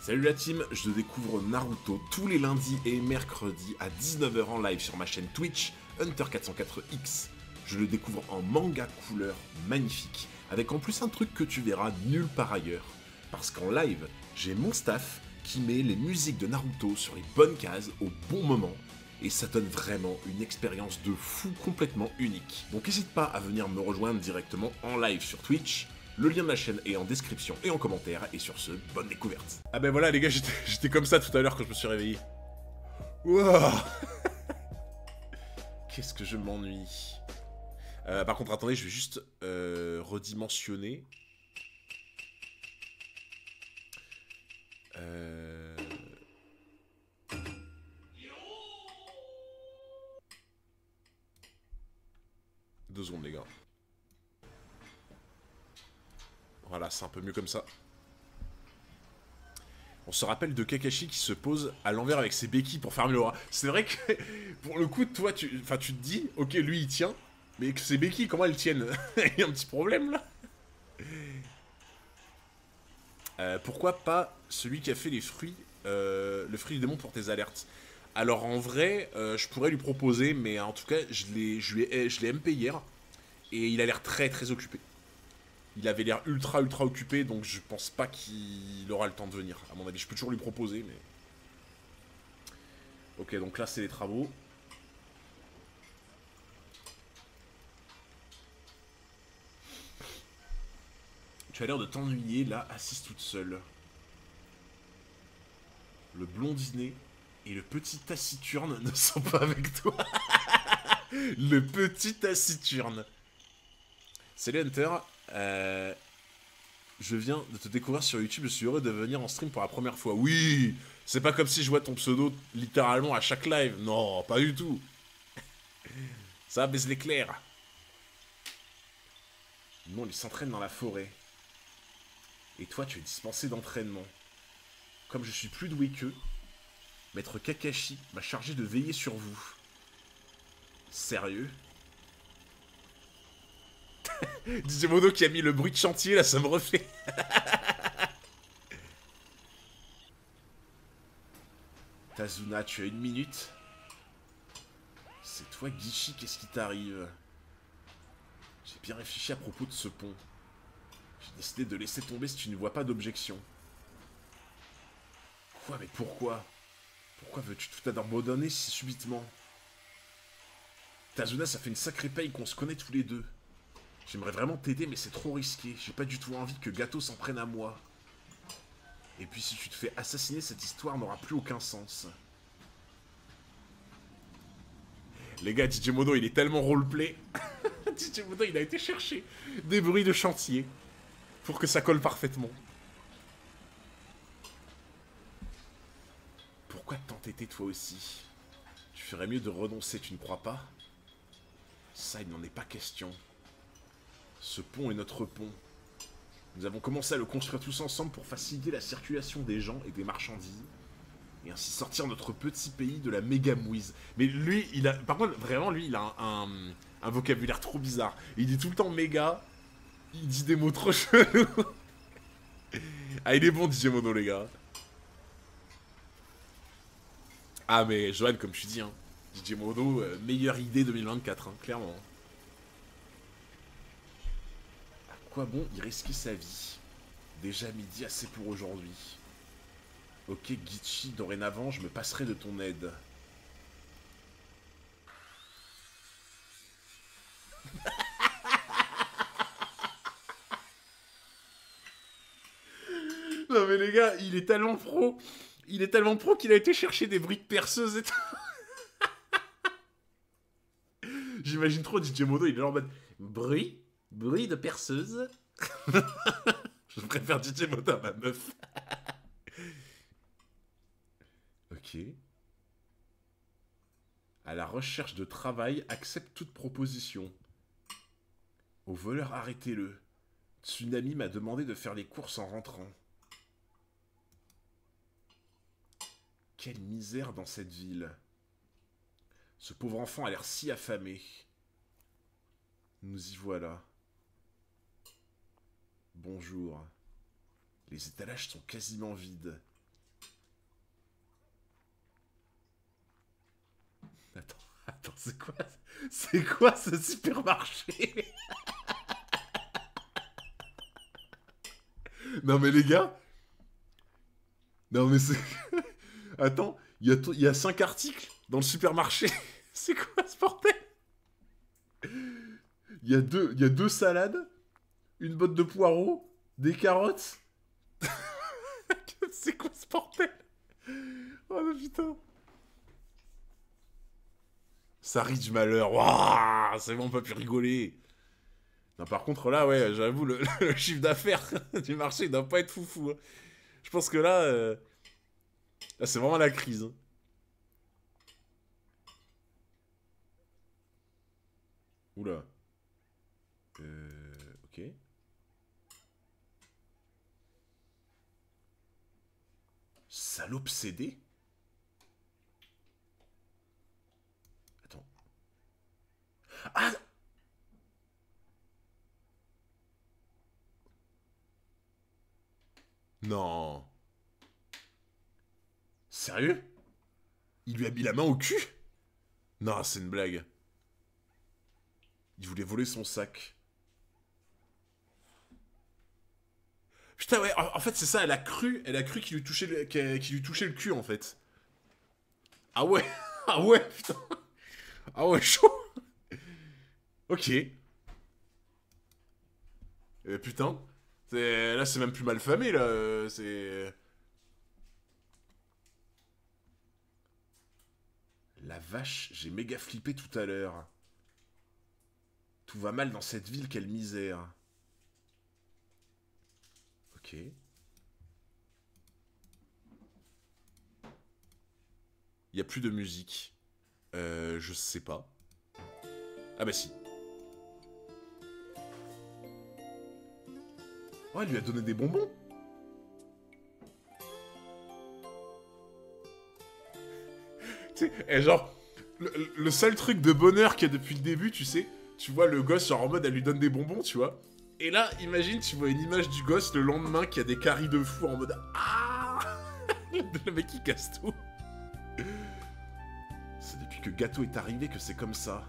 Salut la team, je découvre Naruto tous les lundis et mercredis à 19 h en live sur ma chaîne Twitch, Hunter404X. Je le découvre en manga couleur magnifique, avec en plus un truc que tu verras nulle part ailleurs. Parce qu'en live, j'ai mon staff qui met les musiques de Naruto sur les bonnes cases au bon moment, et ça donne vraiment une expérience de fou complètement unique. Donc n'hésite pas à venir me rejoindre directement en live sur Twitch. Le lien de la chaîne est en description et en commentaire, et sur ce, bonne découverte. Ah ben voilà les gars, j'étais comme ça tout à l'heure quand je me suis réveillé. Wow. Qu'est-ce que je m'ennuie. Par contre, attendez, je vais juste redimensionner. Deux secondes les gars. Voilà, c'est un peu mieux comme ça. On se rappelle de Kakashi qui se pose à l'envers avec ses béquilles pour fermer l'aura. C'est vrai que, pour le coup, toi, tu te dis, ok, lui, il tient, mais que ses béquilles, comment elles tiennent? Il y a un petit problème, là. Pourquoi pas celui qui a fait les fruits, le fruit du démon pour tes alertes? Alors, en vrai, je pourrais lui proposer, mais en tout cas, je l'ai MP hier, et il a l'air très, très occupé. Il avait l'air ultra occupé, donc je pense pas qu'il aura le temps de venir, à mon avis. Je peux toujours lui proposer, mais... Ok, donc là, c'est les travaux. Tu as l'air de t'ennuyer, là, assise toute seule. Le blondinet et le petit taciturne ne sont pas avec toi. Le petit taciturne. Salut Hunter, je viens de te découvrir sur YouTube, je suis heureux de venir en stream pour la première fois. Oui, c'est pas comme si je vois ton pseudo littéralement à chaque live. Non, pas du tout. Ça baisse l'éclair. Non, il s'entraîne dans la forêt. Et toi, tu es dispensé d'entraînement. Comme je suis plus doué qu'eux, Maître Kakashi m'a chargé de veiller sur vous. Sérieux? Digimodo qui a mis le bruit de chantier, là, ça me refait. Tazuna, tu as 1 minute. C'est toi, Gishi, qu'est-ce qui t'arrive? J'ai bien réfléchi à propos de ce pont. J'ai décidé de laisser tomber si tu ne vois pas d'objection. Quoi, mais pourquoi? Pourquoi veux-tu tout abandonner si subitement? Tazuna, ça fait une sacrée paye qu'on se connaît tous les deux. J'aimerais vraiment t'aider, mais c'est trop risqué. J'ai pas du tout envie que Gato s'en prenne à moi. Et puis si tu te fais assassiner, cette histoire n'aura plus aucun sens. Les gars, DJ Modo, il est tellement roleplay. DJ Modo, il a été chercher des bruits de chantier pour que ça colle parfaitement. Pourquoi t'entêter toi aussi? Tu ferais mieux de renoncer, tu ne crois pas? Ça, il n'en est pas question. Ce pont est notre pont. Nous avons commencé à le construire tous ensemble pour faciliter la circulation des gens et des marchandises. Et ainsi sortir notre petit pays de la méga mouise. Mais lui, il a... Par contre, vraiment, lui, il a un vocabulaire trop bizarre. Il dit tout le temps méga. Il dit des mots trop chelous. Ah, il est bon, DJ Mono, les gars. Ah, mais Johan, comme tu dis, hein, DJ Mono, meilleure idée 2024, hein, clairement. À quoi bon y risquer sa vie? Déjà midi, assez pour aujourd'hui. Ok, Gichi, dorénavant, je me passerai de ton aide. Non mais les gars, il est tellement pro. Il est tellement pro qu'il a été chercher des bruits de perceuse et tout. J'imagine trop DJ Modo, il est là en mode... Bruit de perceuse. Je préfère DJ Modo à ma meuf. Ok. À la recherche de travail, accepte toute proposition. Au voleur, arrêtez-le. Tsunami m'a demandé de faire les courses en rentrant. Quelle misère dans cette ville. Ce pauvre enfant a l'air si affamé. Nous y voilà. Bonjour. Les étalages sont quasiment vides. Attends, c'est quoi? C'est quoi ce supermarché? Non mais les gars, non mais c'est... Attends, il y a 5 articles dans le supermarché. C'est quoi ce bordel? Il y a deux salades, une botte de poireaux, des carottes. C'est quoi ce bordel? Oh mais putain. Ça rit du malheur. Waouh, c'est bon, on peut plus rigoler. Non, par contre, là, ouais, j'avoue, le chiffre d'affaires du marché, il doit pas être foufou. Hein. Je pense que là, là c'est vraiment la crise. Hein. Oula. Ok. Salope CD. Attends. Ah! Non. Sérieux? Il lui a mis la main au cul? Non, c'est une blague. Il voulait voler son sac. Putain, ouais, en fait, c'est ça, elle a cru qu'il lui touchait qu'il lui touchait le cul, en fait. Ah ouais, ah ouais, putain. Ah ouais, chaud. Ok. Putain. Là, c'est même plus mal famé, là. C'est... La vache, j'ai méga flippé tout à l'heure. Tout va mal dans cette ville, quelle misère. Ok. Il y a plus de musique. Je sais pas. Ah bah si. Oh, elle lui a donné des bonbons. Tu sais, et genre, le seul truc de bonheur qu'il y a depuis le début, tu sais, tu vois le gosse genre en mode elle lui donne des bonbons, tu vois. Et là, imagine, tu vois une image du gosse le lendemain qui a des caries de fou en mode ah. Le mec qui casse tout. C'est depuis que Gâteau est arrivé que c'est comme ça.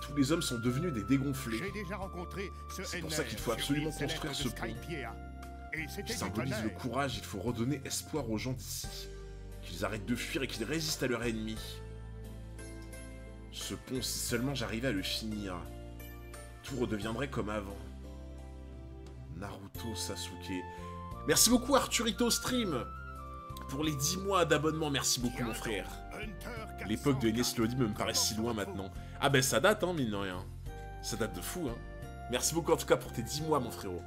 Tous les hommes sont devenus des dégonflés. C'est pour ça qu'il faut absolument construire ce pont. Qui symbolise le courage, il faut redonner espoir aux gens d'ici. Qu'ils arrêtent de fuir et qu'ils résistent à leur ennemi. Ce pont, si seulement j'arrivais à le finir, tout redeviendrait comme avant. Naruto Sasuke. Merci beaucoup Arturito Stream pour les 10 mois d'abonnement, merci beaucoup mon frère. L'époque de Ines Lodi me paraît si loin maintenant. Ah ben ça date hein, mine de rien. Ça date de fou hein. Merci beaucoup en tout cas pour tes 10 mois mon frérot.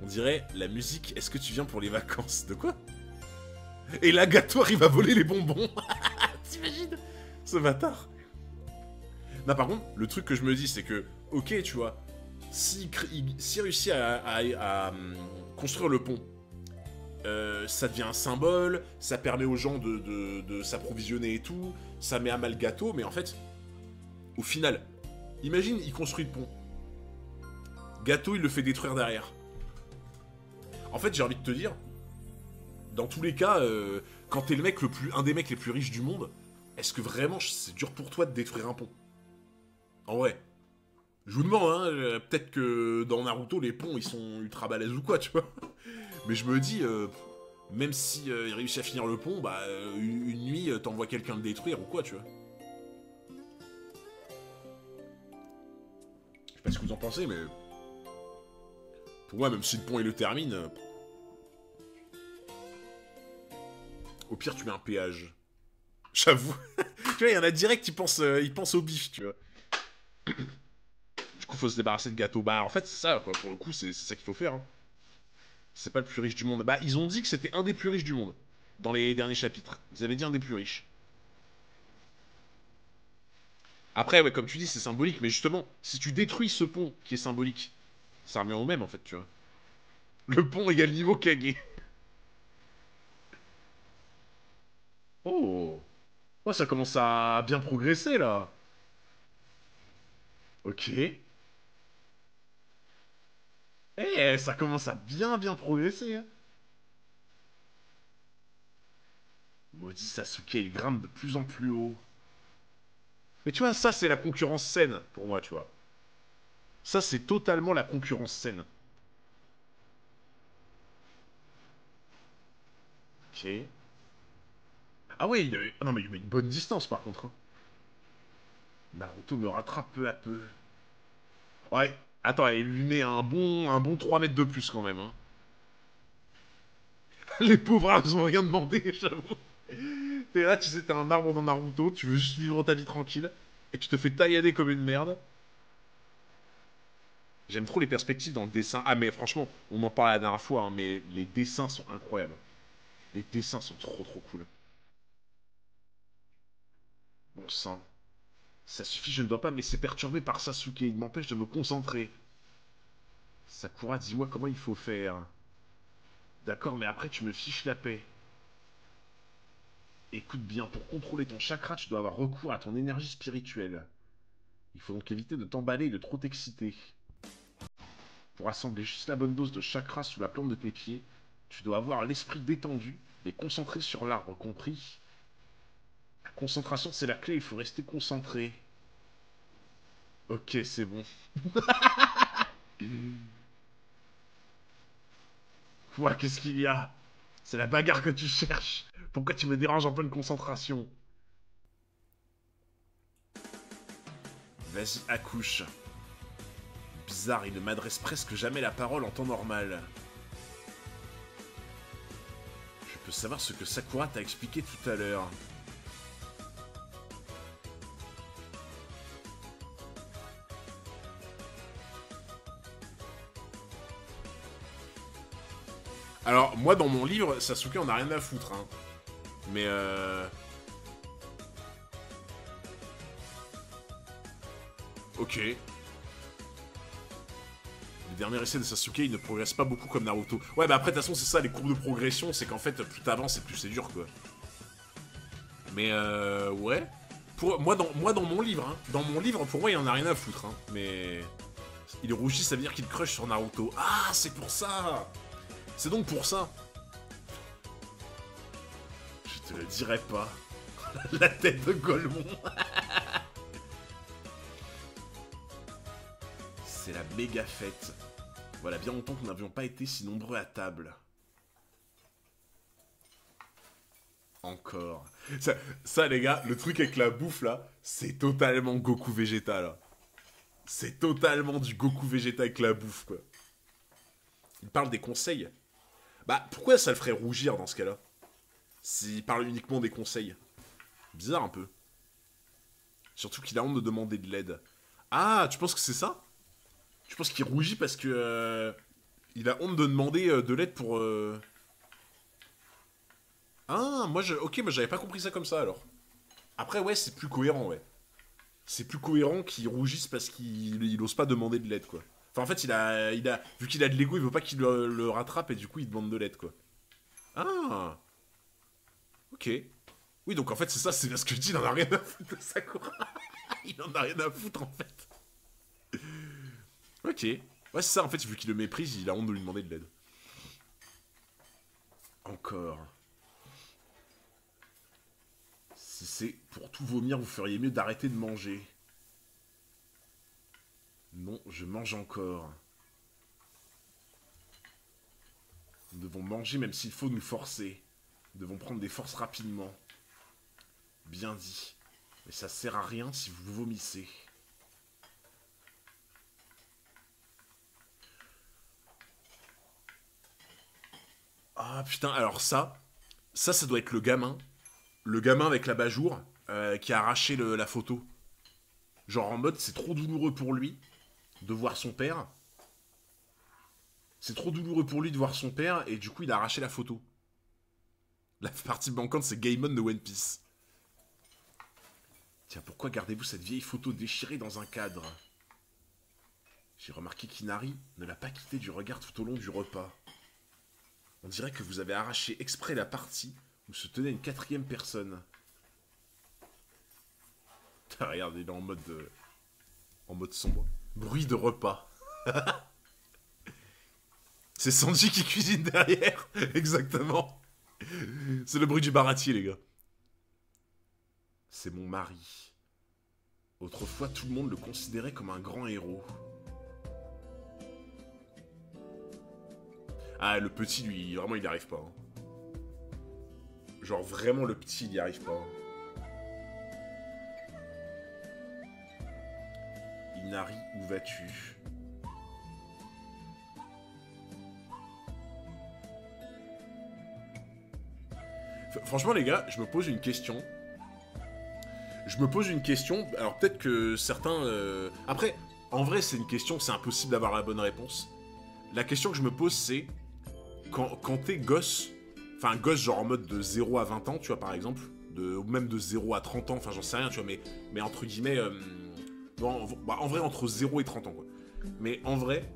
On dirait, la musique, est-ce que tu viens pour les vacances? De quoi? Et là, Gâteau arrive à voler les bonbons. T'imagines? Ce bâtard. Non, par contre, le truc que je me dis, c'est que, ok, tu vois, s'il réussit à construire le pont, ça devient un symbole, ça permet aux gens de s'approvisionner et tout, ça met à mal Gâteau, mais en fait, au final, imagine, il construit le pont. Gâteau, il le fait détruire derrière. En fait, j'ai envie de te dire, dans tous les cas, quand t'es le mec un des mecs les plus riches du monde, est-ce que vraiment c'est dur pour toi de détruire un pont? En vrai. Je vous demande, hein, peut-être que dans Naruto, les ponts, ils sont ultra balèzes ou quoi, tu vois. Mais je me dis, même si il réussit à finir le pont, bah, une nuit, t'envoies quelqu'un le détruire ou quoi, tu vois. Je sais pas ce que vous en pensez, mais... Pour moi, même si le pont, il le termine... Au pire, tu mets un péage. J'avoue. Tu vois, il y en a direct, ils pensent au bif, tu vois. Du coup, faut se débarrasser de Gâteau. Bah, en fait, c'est ça, quoi. Pour le coup, c'est ça qu'il faut faire. Hein. C'est pas le plus riche du monde. Bah, ils ont dit que c'était un des plus riches du monde. Dans les derniers chapitres. Ils avaient dit un des plus riches. Après, ouais, comme tu dis, c'est symbolique. Mais justement, si tu détruis ce pont qui est symbolique, ça revient au même, en fait, tu vois. Le pont égale niveau Kage. Oh. Oh, ça commence à bien progresser, là. Ok. Eh, ça commence à bien progresser. Hein. Maudit Sasuke, il grimpe de plus en plus haut. Mais tu vois, ça, c'est la concurrence saine, pour moi, tu vois. Ça, c'est totalement la concurrence saine. Ok. Ah ouais, ah non, mais il met une bonne distance, par contre, hein. Naruto me rattrape peu à peu. Ouais. Attends, il lui met un bon 3 mètres de plus, quand même, hein. Les pauvres arbres, ils ont rien demandé, j'avoue. T'es là, tu sais, t'es un arbre dans Naruto, tu veux juste vivre ta vie tranquille, et tu te fais taillader comme une merde. J'aime trop les perspectives dans le dessin. Ah, mais franchement, on en parlait la dernière fois, hein, mais les dessins sont incroyables. Les dessins sont trop trop cool. Bon sang. Ça suffit, je ne dois pas me laisser perturber par Sasuke. Il m'empêche de me concentrer. Sakura, dis-moi comment il faut faire. D'accord, mais après tu me fiches la paix. Écoute bien, pour contrôler ton chakra, tu dois avoir recours à ton énergie spirituelle. Il faut donc éviter de t'emballer et de trop t'exciter. Pour assembler juste la bonne dose de chakra sous la plante de tes pieds, tu dois avoir l'esprit détendu et concentré sur l'arbre, compris? La concentration, c'est la clé, il faut rester concentré. Ok, c'est bon. Quoi, qu'est-ce qu'il y a? C'est la bagarre que tu cherches. Pourquoi tu me déranges en pleine concentration? Vas-y, accouche. Bizarre, il ne m'adresse presque jamais la parole en temps normal. Je peux savoir ce que Sakura t'a expliqué tout à l'heure. Alors, moi, dans mon livre, Sasuke en a rien à foutre, hein. Mais ok. Le dernier essai de Sasuke, il ne progresse pas beaucoup comme Naruto. Ouais, bah après, de toute façon, c'est ça, les courbes de progression, c'est qu'en fait, plus t'avances et plus c'est dur, quoi. Mais ouais. Moi, dans mon livre, hein. Dans mon livre, pour moi, il en a rien à foutre, hein. Mais... Il rougit, ça veut dire qu'il crush sur Naruto. Ah, c'est pour ça. C'est donc pour ça. Je te le dirai pas. La tête de Golemon. C'est la méga fête. Voilà, bien longtemps que nous n'avions pas été si nombreux à table. Encore. Ça, les gars, le truc avec la bouffe, là, c'est totalement Goku Vegeta, là. C'est totalement du Goku Vegeta avec la bouffe, quoi. Il parle des conseils. Bah, pourquoi ça le ferait rougir, dans ce cas-là? S'il parle uniquement des conseils. Bizarre, un peu. Surtout qu'il a honte de demander de l'aide. Ah, tu penses que c'est ça? Tu penses qu'il rougit parce que... il a honte de demander de l'aide pour... Ah, ok, moi j'avais pas compris ça comme ça, alors. Après, ouais, c'est plus cohérent, ouais. C'est plus cohérent qu'il rougisse parce qu'il ose pas demander de l'aide, quoi. Enfin, en fait, vu qu'il a de l'ego, il veut pas qu'il le rattrape et du coup, il demande de l'aide, quoi. Ah, ok. Oui, donc en fait, c'est ça, c'est parce que je dis, il en a rien à foutre de Sakura. Il en a rien à foutre, en fait. Ok. Ouais, c'est ça, en fait, vu qu'il le méprise, il a honte de lui demander de l'aide. Encore. Si c'est pour tout vomir, vous feriez mieux d'arrêter de manger. Non, je mange encore. Nous devons manger même s'il faut nous forcer. Nous devons prendre des forces rapidement. Bien dit. Mais ça sert à rien si vous vomissez. Ah putain, alors ça doit être le gamin. Le gamin avec l'abat-jour qui a arraché la photo. Genre en mode, c'est trop douloureux pour lui de voir son père. C'est trop douloureux pour lui de voir son père et du coup il a arraché la photo. La partie manquante, c'est Gaimon de One Piece. Tiens, pourquoi gardez-vous cette vieille photo déchirée dans un cadre? J'ai remarqué qu'Inari ne l'a pas quitté du regard tout au long du repas. On dirait que vous avez arraché exprès la partie où se tenait une quatrième personne. Regarde, il est en mode sombre. Bruit de repas. C'est Sanji qui cuisine derrière. Exactement. C'est le bruit du baratier, les gars. C'est mon mari. Autrefois, tout le monde le considérait comme un grand héros. Ah, le petit, lui, vraiment, il n'y arrive pas. Hein. Genre, vraiment, le petit, il n'y arrive pas. Hein. Inari, où vas-tu? Franchement, les gars, je me pose une question. Alors, peut-être que certains... Après, en vrai, c'est une question, c'est impossible d'avoir la bonne réponse. La question que je me pose, c'est... Quand t'es gosse... Enfin, gosse, genre en mode de 0 à 20 ans, tu vois, par exemple. Ou même de 0 à 30 ans, enfin, j'en sais rien, tu vois, mais entre guillemets... en vrai, entre 0 et 30 ans, quoi. Mais en vrai,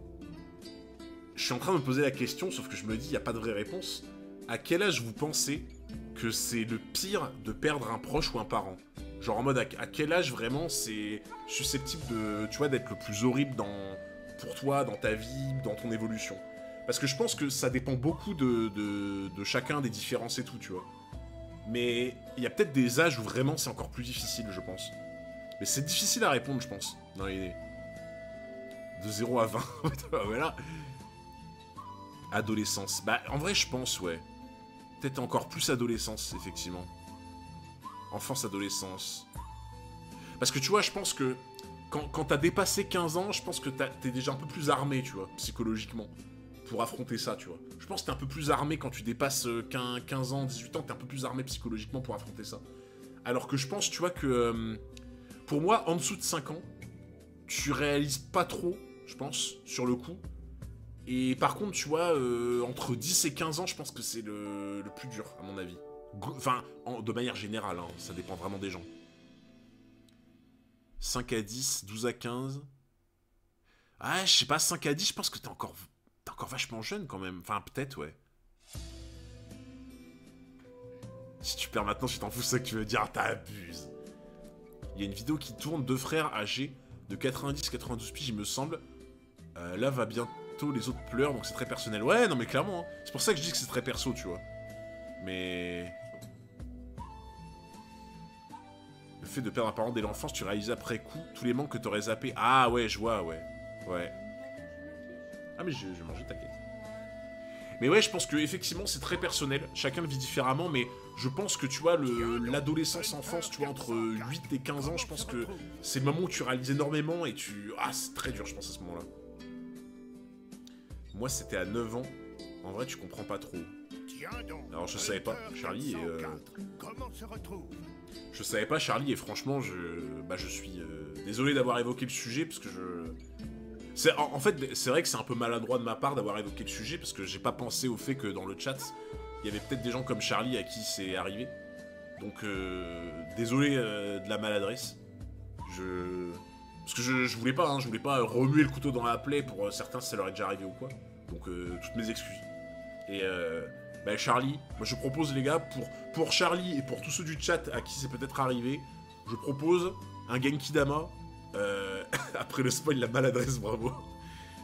je suis en train de me poser la question, sauf que je me dis, il n'y a pas de vraie réponse. À quel âge vous pensez que c'est le pire de perdre un proche ou un parent? Genre en mode, à quel âge vraiment c'est susceptible de, tu vois, d'être le plus horrible pour toi, dans ta vie, dans ton évolution? Parce que je pense que ça dépend beaucoup de chacun, des différences et tout, tu vois. Mais il y a peut-être des âges où vraiment c'est encore plus difficile, je pense. Mais c'est difficile à répondre, je pense, dans les... De 0 à 20. Voilà. Adolescence. Bah, en vrai, je pense, ouais. Peut-être encore plus adolescence, effectivement. Enfance, adolescence. Parce que tu vois, je pense que quand t'as dépassé 15 ans, je pense que t'es déjà un peu plus armé, tu vois, psychologiquement, pour affronter ça, tu vois. Je pense que t'es un peu plus armé quand tu dépasses 15 ans, 18 ans, t'es un peu plus armé psychologiquement pour affronter ça. Alors que je pense, tu vois, que pour moi, en dessous de 5 ans, tu réalises pas trop, je pense, sur le coup. Et par contre, tu vois, entre 10 et 15 ans, je pense que c'est le plus dur, à mon avis. Enfin, de manière générale, hein, ça dépend vraiment des gens. 5 à 10, 12 à 15... Ah, je sais pas, 5 à 10, je pense que t'es encore vachement jeune, quand même. Enfin, peut-être, ouais. Si tu perds maintenant, tu t'en fous, c'est ça que tu veux dire, t'abuses. Il y a une vidéo qui tourne, 2 frères âgés de 90-92 piges, il me semble. Là, va bientôt, les autres pleurent, donc c'est très personnel. Ouais, non, mais clairement, hein. C'est pour ça que je dis que c'est très perso, tu vois. Mais... Le fait de perdre un parent dès l'enfance, tu réalises après coup tous les manques que t'aurais zappé. Ah ouais, je vois, ouais. Ouais. Ah mais je mangeais, t'inquiète. Mais ouais, je pense que effectivement c'est très personnel. Chacun le vit différemment, mais je pense que tu vois, l'adolescence, enfance, tu vois, entre 8 et 15 ans, je pense que c'est le moment où tu réalises énormément et tu... Ah, c'est très dur, je pense, à ce moment-là. Moi, c'était à 9 ans. En vrai, tu comprends pas trop. Alors, je savais pas, Charlie, et... Je savais pas, Charlie, et franchement, je suis désolé d'avoir évoqué le sujet, parce que En fait, c'est vrai que c'est un peu maladroit de ma part d'avoir évoqué le sujet, parce que j'ai pas pensé au fait que dans le chat, il y avait peut-être des gens comme Charlie à qui c'est arrivé. Donc, désolé de la maladresse. Parce que je voulais pas, hein, je voulais pas remuer le couteau dans la plaie pour certains si ça leur est déjà arrivé ou quoi. Donc, toutes mes excuses. Et bah Charlie, moi je propose les gars, pour Charlie et pour tous ceux du chat à qui c'est peut-être arrivé, je propose un Genki Dama. Après le spoil, la maladresse, bravo.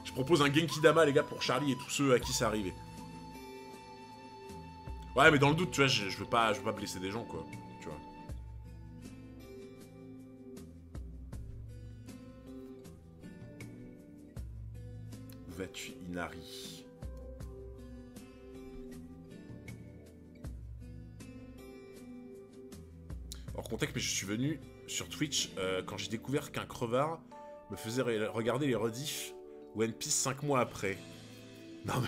Je propose un Genki Dama les gars pour Charlie et tous ceux à qui c'est arrivé. Ouais mais dans le doute, tu vois, je veux pas blesser des gens quoi, tu vois. Où vas-tu, Inari? Hors contexte, mais je suis venu sur Twitch quand j'ai découvert qu'un crevard me faisait regarder les rediffs One Piece 5 mois après. Non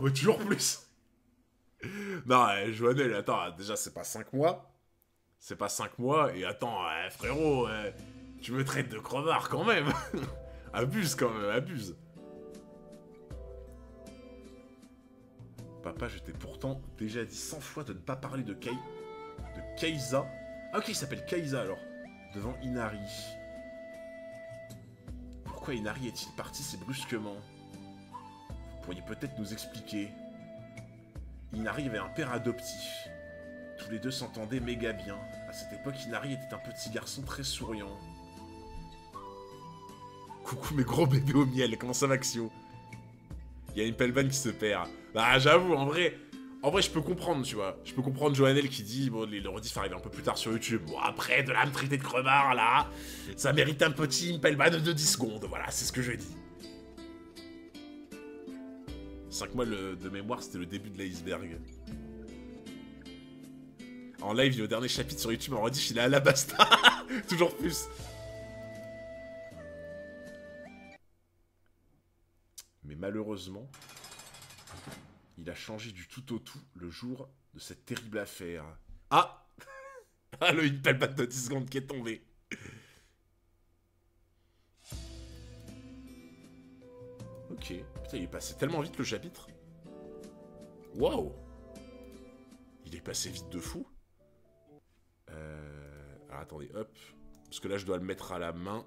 mais toujours plus. Non, Joannel, attends, déjà c'est pas 5 mois. C'est pas 5 mois, et attends, frérot, tu me traites de crevard quand même. Abuse quand même, abuse. Papa, je t'ai pourtant déjà dit 100 fois de ne pas parler de Kaiza. Ah ok, il s'appelle Kaiza alors. Devant Inari. Pourquoi Inari est-il parti si brusquement? Vous pourriez peut-être nous expliquer. Inari avait un père adoptif. Tous les deux s'entendaient méga bien. À cette époque, Inari était un petit garçon très souriant. Coucou mes gros bébés au miel, comment ça va Xio? Il y a une Pelvan qui se perd. Bah j'avoue, en vrai, En vrai, je peux comprendre, tu vois. Je peux comprendre Joannel qui dit, bon, le rediff arrive un peu plus tard sur YouTube. Bon, après, de là, me traiter de crevard, là, ça mérite un petit impelman de 10 secondes. Voilà, c'est ce que je dis. 5 mois de mémoire, c'était le début de l'iceberg. En live, il est au dernier chapitre sur YouTube, en rediff, il est à la basta. Toujours plus. Mais malheureusement, il a changé du tout au tout le jour de cette terrible affaire. Ah Ah, le impelman de 10 secondes qui est tombé. Ok. Putain, il est passé tellement vite le chapitre. Waouh. Il est passé vite de fou. Alors attendez, hop. Parce que là, je dois le mettre à la main.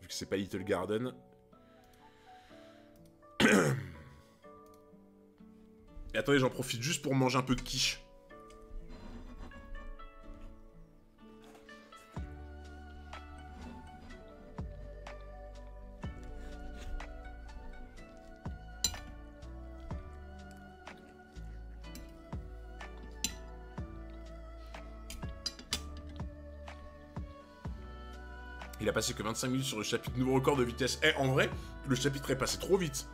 Vu que c'est pas Little Garden. Et attendez, j'en profite juste pour manger un peu de quiche. Il a passé que 25 minutes sur le chapitre nouveau record de vitesse. Eh, en vrai, le chapitre est passé trop vite.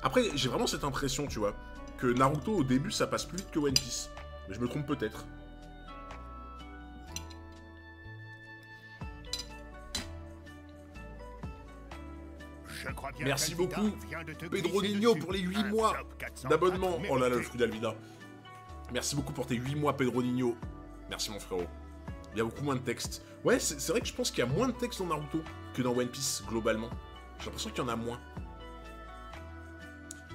Après, j'ai vraiment cette impression, tu vois, que Naruto, au début, ça passe plus vite que One Piece. Mais je me trompe peut-être. Merci beaucoup, Pedro Nino, pour les 8 mois d'abonnement. Oh là là, le fruit d'Alvida. Merci beaucoup pour tes 8 mois, Pedro Nino. Merci, mon frérot. Il y a beaucoup moins de texte. Ouais, c'est vrai que je pense qu'il y a moins de texte dans Naruto que dans One Piece, globalement. J'ai l'impression qu'il y en a moins.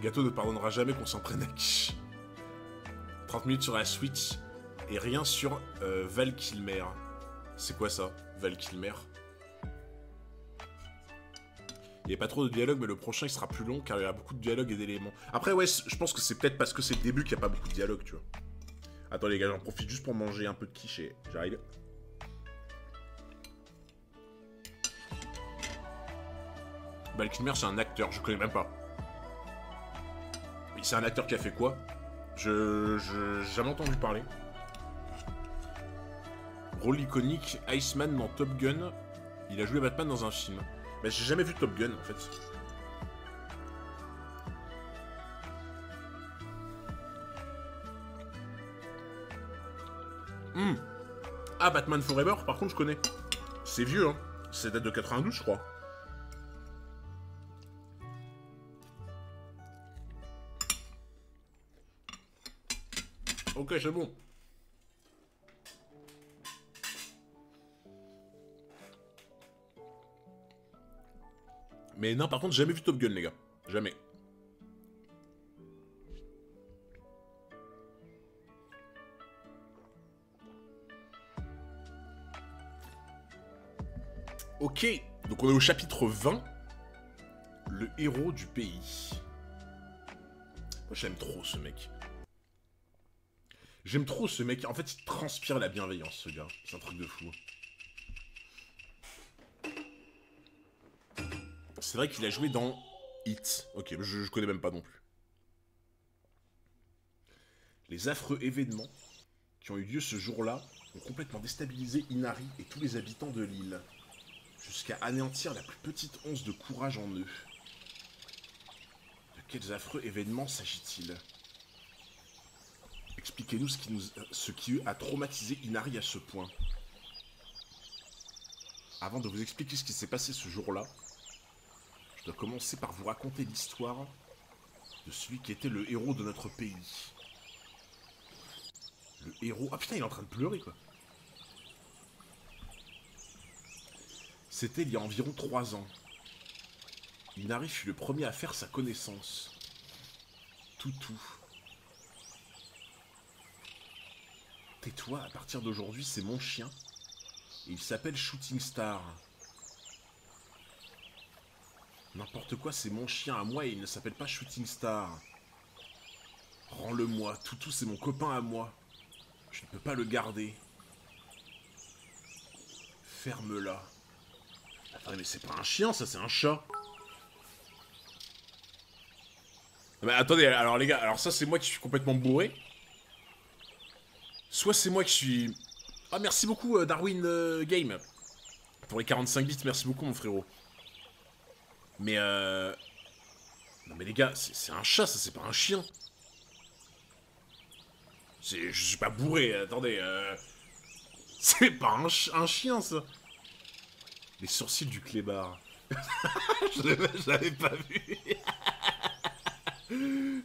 Gato ne pardonnera jamais qu'on s'entraîne à quiche. 30 minutes sur la Switch et rien sur Val Kilmer. C'est quoi ça, Val Kilmer? Il n'y a pas trop de dialogue, mais le prochain il sera plus long car il y a beaucoup de dialogue et d'éléments. Après, ouais, je pense que c'est peut-être parce que c'est le début qu'il n'y a pas beaucoup de dialogue, tu vois. Attends, les gars, j'en profite juste pour manger un peu de quiche et j'arrive. Val Kilmer, c'est un acteur, je connais même pas. C'est un acteur qui a fait quoi? J'ai jamais entendu parler. Rôle iconique, Iceman dans Top Gun. Il a joué Batman dans un film. Mais j'ai jamais vu Top Gun en fait. Ah, Batman Forever, par contre je connais. C'est vieux, hein. C'est date de 92, je crois. Ok, c'est bon. Mais non, par contre, jamais vu Top Gun, les gars. Jamais. Ok, donc on est au chapitre 20. Le héros du pays. Moi, j'aime trop ce mec. J'aime trop ce mec. En fait, il transpire la bienveillance, ce gars. C'est un truc de fou. C'est vrai qu'il a joué dans Hit. Ok, je connais même pas non plus. Les affreux événements qui ont eu lieu ce jour-là ont complètement déstabilisé Inari et tous les habitants de l'île, jusqu'à anéantir la plus petite once de courage en eux. De quels affreux événements s'agit-il? Expliquez-nous ce qui a traumatisé Inari à ce point. Avant de vous expliquer ce qui s'est passé ce jour-là, je dois commencer par vous raconter l'histoire de celui qui était le héros de notre pays. Le héros... Ah putain, il est en train de pleurer, quoi. C'était il y a environ 3 ans. Inari fut le premier à faire sa connaissance. Toutou. Tais-toi, à partir d'aujourd'hui, c'est mon chien. Et il s'appelle Shooting Star. N'importe quoi, c'est mon chien à moi et il ne s'appelle pas Shooting Star. Rends-le-moi, Toutou, c'est mon copain à moi. Je ne peux pas le garder. Ferme-la. Attendez, mais c'est pas un chien, ça, c'est un chat. Mais attendez, alors les gars, alors ça c'est moi qui suis complètement bourré. Soit c'est moi qui suis... Ah merci beaucoup Darwin Game. Pour les 45 bits, merci beaucoup mon frérot. Mais Non mais les gars, c'est un chat, ça c'est pas un chien. Je suis pas bourré, attendez. C'est pas un chien ça. Les sourcils du clébard. Je l'avais pas vu.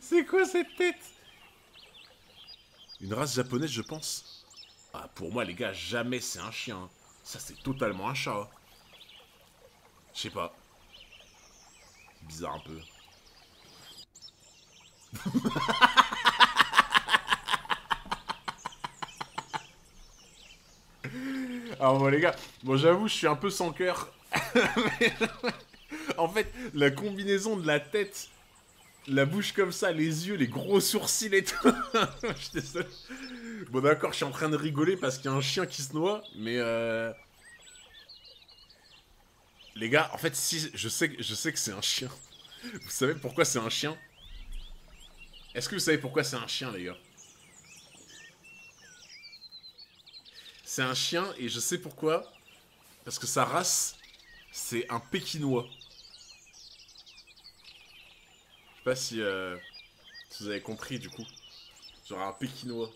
C'est quoi cette tête? Une race japonaise, je pense. Ah, pour moi, les gars, jamais c'est un chien. Ça, c'est totalement un chat. Je sais pas. Bizarre un peu. Alors, bon, les gars, bon, j'avoue, je suis un peu sans cœur. En fait, la combinaison de la tête, la bouche comme ça, les yeux, les gros sourcils et tout. Je suis désolé. Bon, d'accord, je suis en train de rigoler parce qu'il y a un chien qui se noie, mais les gars, en fait, si, je sais que c'est un chien. Vous savez pourquoi c'est un chien? Est-ce que vous savez pourquoi c'est un chien, les gars? C'est un chien et je sais pourquoi. Parce que sa race, c'est un Pékinois. Je sais pas si vous avez compris, du coup. Genre un Pékinois.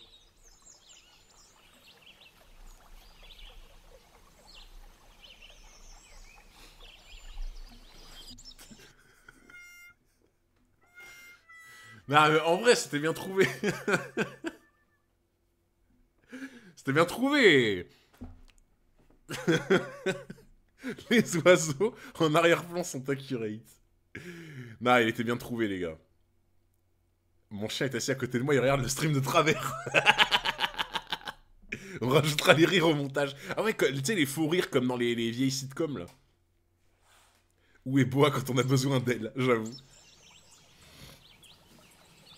Non, mais en vrai, c'était bien trouvé. C'était bien trouvé. Les oiseaux en arrière-plan sont accurate. Non, il était bien trouvé, les gars. Mon chien est assis à côté de moi, il regarde le stream de travers. On rajoutera les rires au montage. Ah ouais, tu sais, les faux rires comme dans les vieilles sitcoms, là. Où est Boa quand on a besoin d'elle, j'avoue.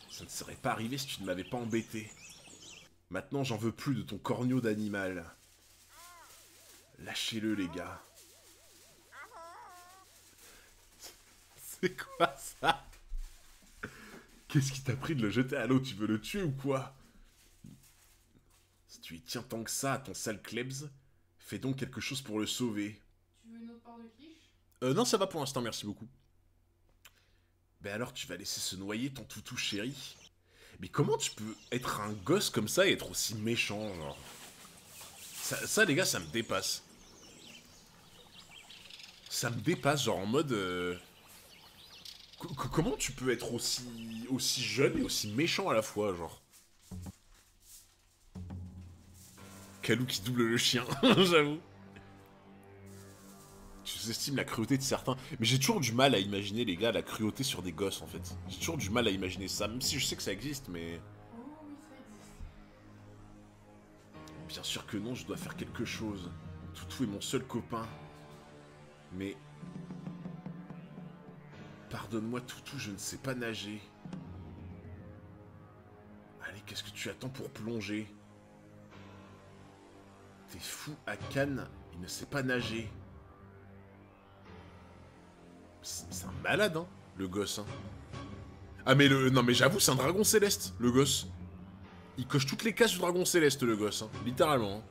Ça ne serait pas arrivé si tu ne m'avais pas embêté. Maintenant, j'en veux plus de ton corneau d'animal. Lâchez-le, les gars. C'est quoi ça? Qu'est-ce qui t'a pris de le jeter à l'eau? Tu veux le tuer ou quoi? Si tu y tiens tant que ça à ton sale Klebs, fais donc quelque chose pour le sauver. Tu veux une autre part de quiche? Non, ça va pour l'instant, merci beaucoup. Ben alors, tu vas laisser se noyer ton toutou chéri? Mais comment tu peux être un gosse comme ça et être aussi méchant, genre? Ça, les gars, ça me dépasse. Ça me dépasse, genre en mode... Comment tu peux être aussi jeune et aussi méchant à la fois, genre? Calou qui double le chien, j'avoue. Tu sous-estimes la cruauté de certains. Mais j'ai toujours du mal à imaginer, les gars, la cruauté sur des gosses, en fait. J'ai toujours du mal à imaginer ça, même si je sais que ça existe, mais... Oh oui, ça existe. Bien sûr que non, je dois faire quelque chose. Toutou est mon seul copain. Mais... Pardonne-moi, Toutou, je ne sais pas nager. Allez, qu'est-ce que tu attends pour plonger? T'es fou, à Cannes, il ne sait pas nager. C'est un malade, hein, le gosse, hein. Ah mais non mais j'avoue, c'est un dragon céleste, le gosse. Il coche toutes les cases du dragon céleste, le gosse, hein, littéralement.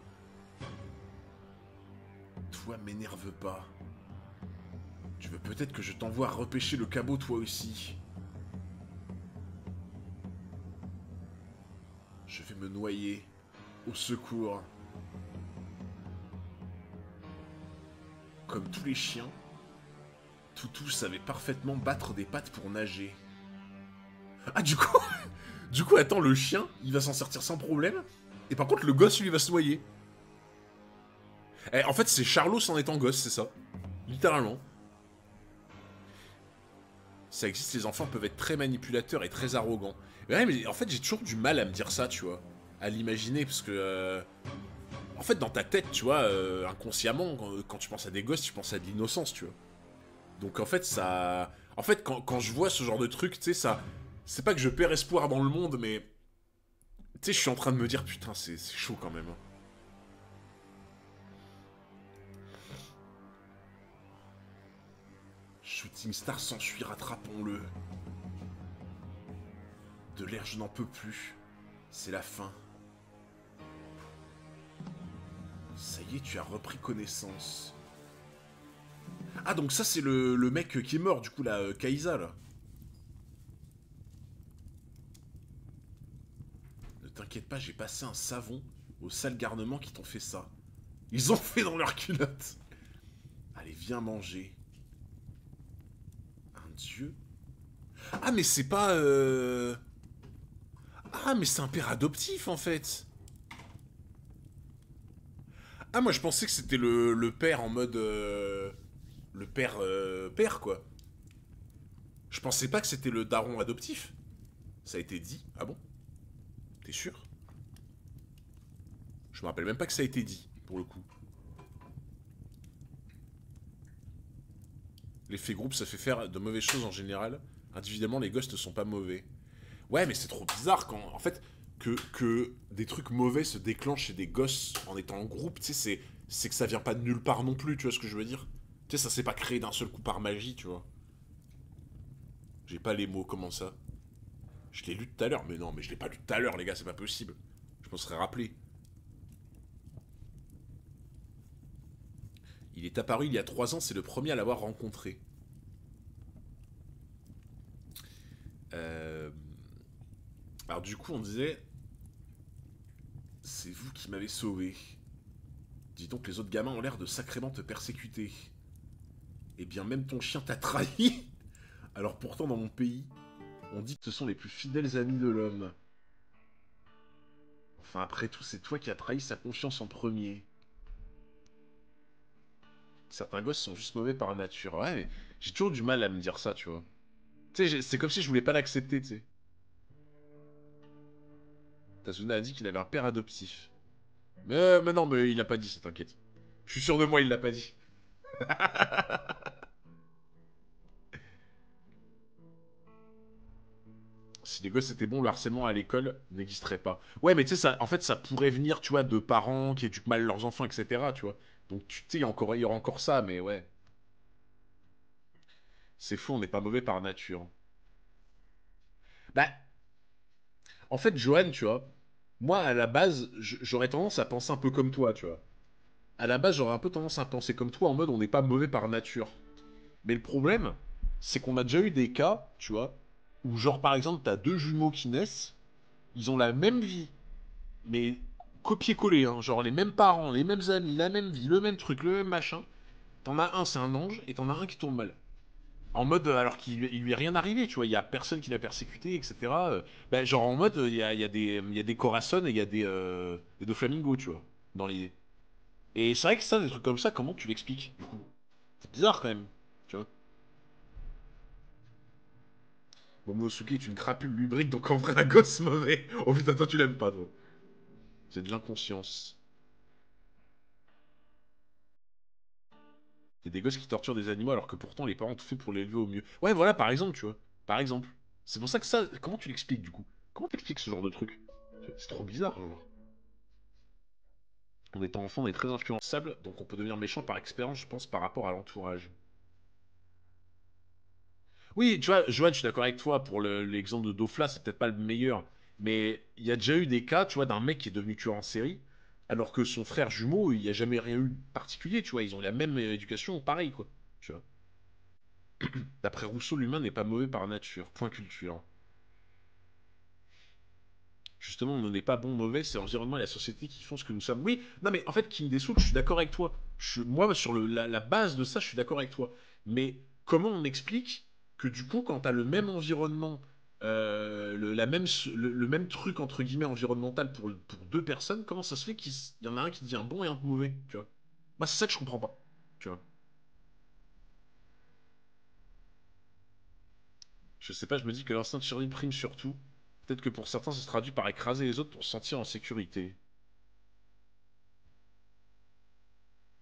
Hein. Toi, m'énerve pas. Tu veux peut-être que je t'envoie repêcher le cabot, toi aussi. Je vais me noyer. Au secours. Comme tous les chiens, Toutou savait parfaitement battre des pattes pour nager. Ah, du coup... Du coup, attends, le chien, il va s'en sortir sans problème. Et par contre, le gosse, lui, va se noyer. En fait, c'est Charlos en étant gosse, c'est ça. Littéralement. Ça existe, les enfants peuvent être très manipulateurs et très arrogants. Mais ouais, mais en fait, j'ai toujours du mal à me dire ça, tu vois. À l'imaginer, parce que... En fait, dans ta tête, tu vois, inconsciemment, quand tu penses à des gosses, tu penses à de l'innocence, tu vois. Donc en fait, ça... En fait, quand je vois ce genre de truc, tu sais, ça... C'est pas que je perds espoir dans le monde, mais... Tu sais, je suis en train de me dire, putain, c'est chaud quand même. Hein. Shooting Star s'enfuit, rattrapons-le. De l'air, je n'en peux plus. C'est la fin. Ça y est, tu as repris connaissance. Ah, donc ça, c'est le mec qui est mort, du coup, là, Kaisa, là. Ne t'inquiète pas, j'ai passé un savon au sale garnement qui t'ont fait ça. Ils ont fait dans leur culotte. Allez, viens manger. Un dieu? Ah, mais c'est pas... Ah, mais c'est un père adoptif, en fait. Ah, moi, je pensais que c'était le père en mode... Le père... père, quoi. Je pensais pas que c'était le daron adoptif. Ça a été dit. Ah bon? T'es sûr? Je me rappelle même pas que ça a été dit, pour le coup. L'effet groupe, ça fait faire de mauvaises choses en général. Individuellement, les gosses ne sont pas mauvais. Ouais, mais c'est trop bizarre quand... En fait, que des trucs mauvais se déclenchent chez des gosses en étant en groupe, tu sais, c'est que ça vient pas de nulle part non plus, tu vois ce que je veux dire? Tu sais, ça s'est pas créé d'un seul coup par magie, tu vois. J'ai pas les mots, comment ça? Je l'ai lu tout à l'heure, mais non, mais je l'ai pas lu tout à l'heure, les gars, c'est pas possible. Je m'en serais rappelé. Il est apparu il y a 3 ans, c'est le premier à l'avoir rencontré. Euh... Alors du coup, on disait... C'est vous qui m'avez sauvé. Dis donc, les autres gamins ont l'air de sacrément te persécuter. Eh bien, même ton chien t'a trahi. Alors pourtant, dans mon pays, on dit que ce sont les plus fidèles amis de l'homme. Enfin, après tout, c'est toi qui as trahi sa confiance en premier. Certains gosses sont juste mauvais par nature. Ouais, mais j'ai toujours du mal à me dire ça, tu vois. Tu sais, c'est comme si je voulais pas l'accepter, tu sais. Tazuna a dit qu'il avait un père adoptif. Mais non, mais il l'a pas dit, ça t'inquiète. Je suis sûr de moi, il l'a pas dit. Si les gosses étaient bons, le harcèlement à l'école n'existerait pas. Ouais, mais tu sais, ça, en fait, ça pourrait venir, tu vois, de parents qui éduquent mal leurs enfants, etc., tu vois. Donc, tu sais, il y aura encore ça, mais ouais. C'est fou, on n'est pas mauvais par nature. Bah, en fait, Johan, tu vois, moi, à la base, j'aurais tendance à penser un peu comme toi, tu vois. À la base, j'aurais un peu tendance à penser comme toi, en mode on n'est pas mauvais par nature. Mais le problème, c'est qu'on a déjà eu des cas, tu vois, où genre, par exemple, t'as deux jumeaux qui naissent, ils ont la même vie, mais copier-coller, hein, genre les mêmes parents, les mêmes amis, la même vie, le même truc, le même machin. T'en as un, c'est un ange, et t'en as un qui tourne mal. En mode, alors qu'il lui est rien arrivé, tu vois, il y a personne qui l'a persécuté, etc. Ben, genre en mode, il y a des Corazon et il y a des Doflamingo, tu vois, dans l'idée. Et c'est vrai que ça, des trucs comme ça, comment tu l'expliques, du coup? C'est bizarre quand même, tu vois. Momosuke est une crapule lubrique, donc en vrai, un gosse mauvais. Oh putain, toi, tu l'aimes pas, toi. C'est de l'inconscience. Il y a des gosses qui torturent des animaux alors que pourtant les parents ont tout fait pour l'élever au mieux. Ouais, voilà, par exemple, tu vois. Par exemple. C'est pour ça que ça. Comment tu l'expliques, du coup? Comment t'expliques ce genre de truc? C'est trop bizarre, genre. En étant enfant, on est très influençable, donc on peut devenir méchant par expérience, je pense, par rapport à l'entourage. Oui, tu vois, Joanne, je suis d'accord avec toi, pour l'exemple de Dofla, c'est peut-être pas le meilleur, mais il y a déjà eu des cas, tu vois, d'un mec qui est devenu tueur en série, alors que son frère jumeau, il n'y a jamais rien eu de particulier, tu vois, ils ont la même éducation, pareil, quoi. Tu vois. D'après Rousseau, l'humain n'est pas mauvais par nature. Point culture. Justement, on n'est pas bon mauvais, c'est l'environnement et la société qui font ce que nous sommes. Oui, non mais en fait, King Desoul, je suis d'accord avec toi. Moi, sur la base de ça, je suis d'accord avec toi. Mais comment on explique que du coup, quand t'as le même environnement, le même truc entre guillemets environnemental pour deux personnes, comment ça se fait qu'il y en a un qui devient bon et un mauvais, tu vois? Moi, c'est ça que je comprends pas, tu vois. Je sais pas, je me dis que l'instinct de survie prime surtout. Peut-être que pour certains, ça se traduit par écraser les autres pour se sentir en sécurité.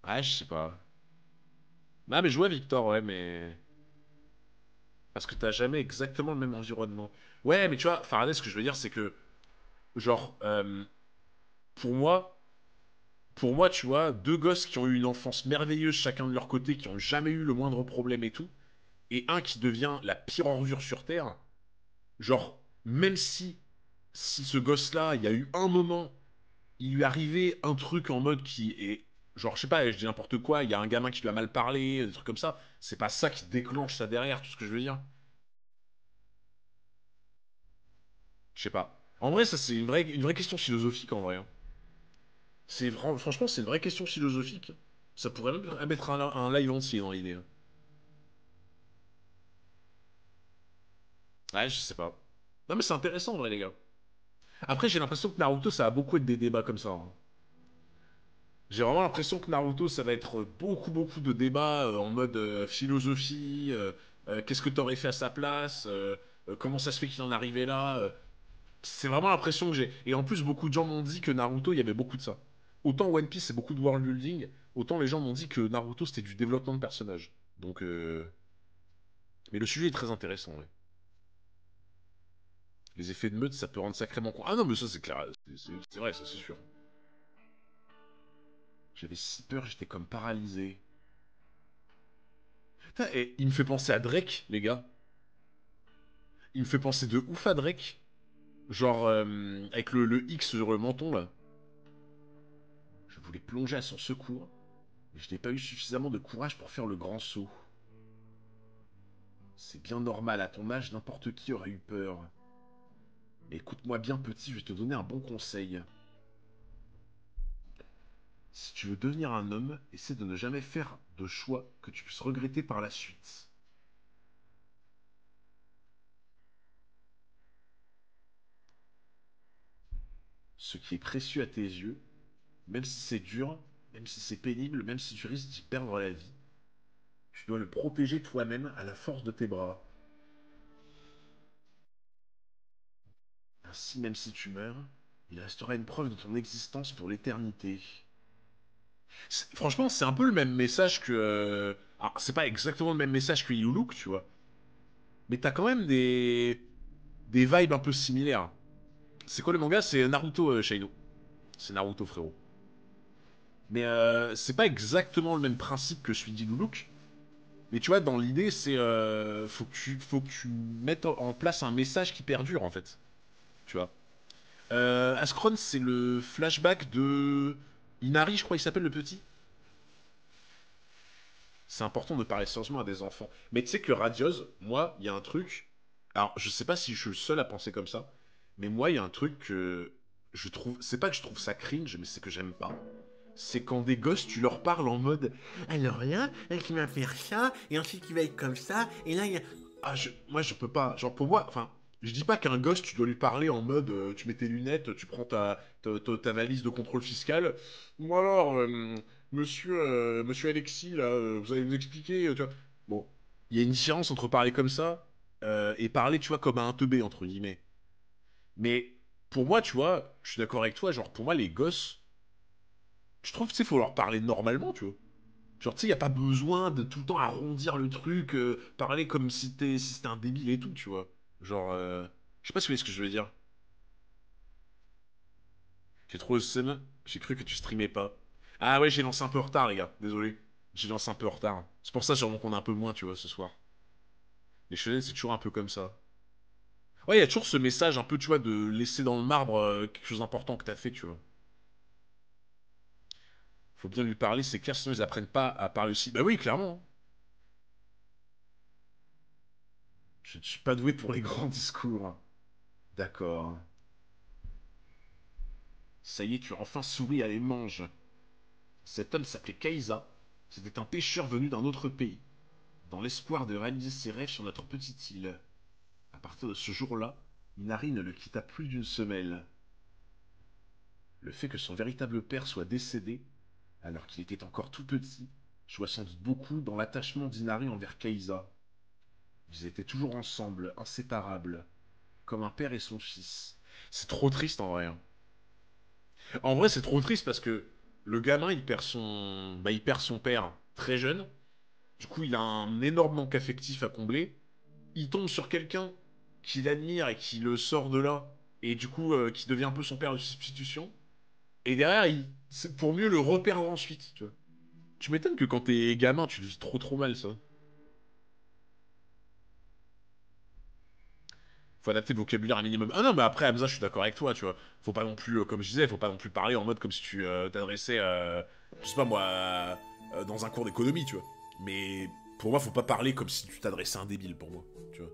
Ouais, je sais pas. Ah, mais je vois Victor, ouais, mais. Parce que t'as jamais exactement le même environnement. Ouais, mais tu vois, Faraday, ce que je veux dire, c'est que, genre, pour moi, pour moi, tu vois, deux gosses qui ont eu une enfance merveilleuse chacun de leur côté, qui ont jamais eu le moindre problème et tout, et un qui devient la pire ordure sur Terre, genre. même si ce gosse-là, il y a eu un moment, il lui arrivait un truc en mode qui est. Genre, je sais pas, je dis n'importe quoi, il y a un gamin qui lui a mal parlé, des trucs comme ça. C'est pas ça qui déclenche ça derrière, tout ce que je veux dire. Je sais pas. En vrai, ça, c'est une vraie question philosophique, en vrai, hein. Franchement, c'est une vraie question philosophique. Ça pourrait même mettre un live entier dans l'idée, hein. Ouais, je sais pas. Non, mais c'est intéressant, en vrai, les gars. Après, j'ai l'impression que Naruto, ça va beaucoup être des débats comme ça, hein. J'ai vraiment l'impression que Naruto, ça va être beaucoup, beaucoup de débats en mode philosophie, qu'est-ce que t'aurais fait à sa place, comment ça se fait qu'il en est arrivé là. C'est vraiment l'impression que j'ai. Et en plus, beaucoup de gens m'ont dit que Naruto, il y avait beaucoup de ça. Autant One Piece, c'est beaucoup de world building, autant les gens m'ont dit que Naruto, c'était du développement de personnage. Donc, mais le sujet est très intéressant, ouais. Les effets de meute, ça peut rendre sacrément con. Ah non, mais ça, c'est clair. C'est vrai, ça, c'est sûr. J'avais si peur, j'étais comme paralysé. Putain, et il me fait penser à Drake, les gars. Il me fait penser de ouf à Drake. Genre, avec le X sur le menton, là. Je voulais plonger à son secours, mais je n'ai pas eu suffisamment de courage pour faire le grand saut. C'est bien normal, à ton âge, n'importe qui aurait eu peur. Mais écoute-moi bien, petit, je vais te donner un bon conseil. Si tu veux devenir un homme, essaie de ne jamais faire de choix que tu puisses regretter par la suite. Ce qui est précieux à tes yeux, même si c'est dur, même si c'est pénible, même si tu risques d'y perdre la vie, tu dois le protéger toi-même à la force de tes bras. Ainsi, même si tu meurs, il restera une preuve de ton existence pour l'éternité. Franchement, c'est un peu le même message que. Alors, c'est pas exactement le même message que Iluluk, tu vois. Mais t'as quand même des vibes un peu similaires. C'est quoi le manga? C'est Naruto, Shaino. C'est Naruto, frérot. Mais c'est pas exactement le même principe que celui d'Iluluk. Mais tu vois, dans l'idée, c'est. Faut que tu mettes en place un message qui perdure, en fait. Tu vois. Ascron, c'est le flashback de. Inari, je crois, il s'appelle le petit. C'est important de parler sérieusement à des enfants. Mais tu sais que Radios, moi, il y a un truc. Alors, je sais pas si je suis le seul à penser comme ça, mais moi, il y a un truc que je trouve. C'est pas que je trouve ça cringe, mais c'est que j'aime pas. C'est quand des gosses, tu leur parles en mode. Alors là, qui va faire ça, et ensuite qui va être comme ça, et là, il y a. Ah, moi, je peux pas. Genre, pour moi, enfin, je dis pas qu'un gosse, tu dois lui parler en mode. Tu mets tes lunettes, tu prends ta valise de contrôle fiscal. Moi alors, monsieur Alexis, là, vous allez vous expliquer, tu vois. Bon, il y a une différence entre parler comme ça et parler, tu vois, comme à un teubé, entre guillemets. Mais pour moi, tu vois, je suis d'accord avec toi, genre, pour moi, les gosses, je trouve, tu sais, faut leur parler normalement, tu vois. Genre, tu sais, y a pas besoin de tout le temps arrondir le truc, parler comme si c'était un débile et tout, tu vois. Genre, je sais pas si vous voyez ce que je veux dire. J'ai trop le seum, j'ai cru que tu streamais pas. Ah ouais, j'ai lancé un peu en retard, les gars, désolé. J'ai lancé un peu en retard. C'est pour ça, sûrement qu'on est un peu moins, tu vois, ce soir. Les shonen, c'est toujours un peu comme ça. Ouais, il y a toujours ce message un peu, tu vois, de laisser dans le marbre quelque chose d'important que t'as fait, tu vois. Faut bien lui parler, c'est clair, sinon ils apprennent pas à parler aussi. Bah oui, clairement. Je ne suis pas doué pour les grands discours. D'accord. Ça y est, tu as enfin souri à les manges. Cet homme s'appelait Kaisa. C'était un pêcheur venu d'un autre pays, dans l'espoir de réaliser ses rêves sur notre petite île. À partir de ce jour-là, Inari ne le quitta plus d'une semelle. Le fait que son véritable père soit décédé, alors qu'il était encore tout petit, joua sans doute beaucoup dans l'attachement d'Inari envers Kaisa. Ils étaient toujours ensemble, inséparables, comme un père et son fils. C'est trop triste en vrai, hein. En vrai, c'est trop triste parce que le gamin, il perd son père très jeune. Du coup, il a un énorme manque affectif à combler. Il tombe sur quelqu'un qui l'admire et qui le sort de là. Et du coup, qui devient un peu son père de substitution. Et derrière, c'est pour mieux le reperdre ensuite, tu vois. Tu m'étonnes que quand t'es gamin, tu le vis trop trop mal, ça. Faut adapter le vocabulaire un minimum. Ah non, mais après, Hamza, je suis d'accord avec toi, tu vois. Faut pas non plus, comme je disais, faut pas non plus parler en mode comme si tu t'adressais, je sais pas moi, dans un cours d'économie, tu vois. Mais pour moi, faut pas parler comme si tu t'adressais à un débile, pour moi, tu vois.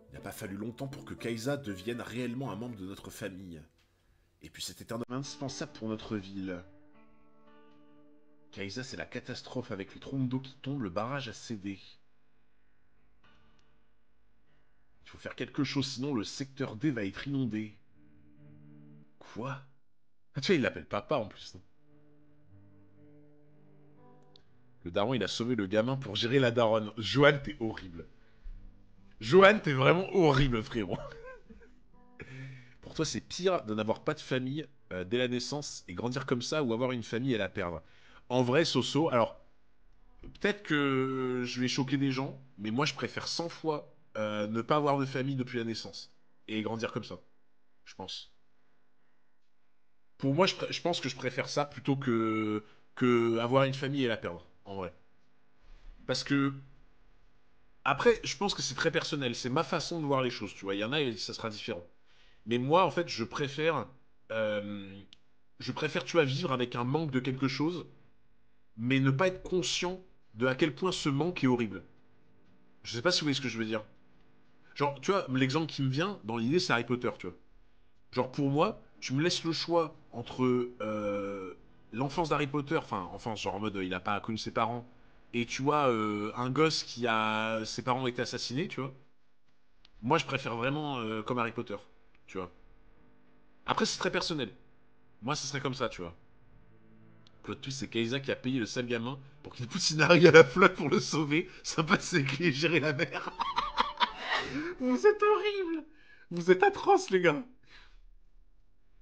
Il n'a pas fallu longtemps pour que Kaisa devienne réellement un membre de notre famille. Et puis c'était un homme indispensable pour notre ville. Kaisa, c'est la catastrophe avec les trompes d'eau qui tombent, le barrage a cédé. Il faut faire quelque chose, sinon le secteur D va être inondé. Quoi? Ah, tu vois, il l'appelle papa en plus. Le daron, il a sauvé le gamin pour gérer la daronne. Johan, t'es horrible. Johan, t'es vraiment horrible, frérot. Pour toi, c'est pire de n'avoir pas de famille dès la naissance et grandir comme ça ou avoir une famille et la perdre. En vrai, Soso, alors, peut-être que je vais choquer des gens, mais moi, je préfère 100 fois ne pas avoir de famille depuis la naissance et grandir comme ça, je pense. Pour moi, je pense que je préfère ça plutôt que avoir une famille et la perdre, en vrai. Parce que après, je pense que c'est très personnel. C'est ma façon de voir les choses, tu vois. Il y en a et ça sera différent. Mais moi, en fait, euh, je préfère, tu vois, vivre avec un manque de quelque chose, mais ne pas être conscient de à quel point ce manque est horrible. Je sais pas si vous voyez ce que je veux dire. Genre, tu vois, l'exemple qui me vient dans l'idée, c'est Harry Potter, tu vois. Genre, pour moi, tu me laisses le choix entre l'enfance d'Harry Potter, enfin, enfance, genre en mode, il a pas connu ses parents, et tu vois, un gosse qui a ses parents ont été assassinés, tu vois. Moi, je préfère vraiment comme Harry Potter, tu vois. Après, c'est très personnel. Moi, ce serait comme ça, tu vois. Plot twist, c'est Kaisa qui a payé le sale gamin pour qu'il pousse Inari à la flotte pour le sauver. Sympa, c'est écrit et gérer la mer. Vous êtes horrible. Vous êtes atroces, les gars.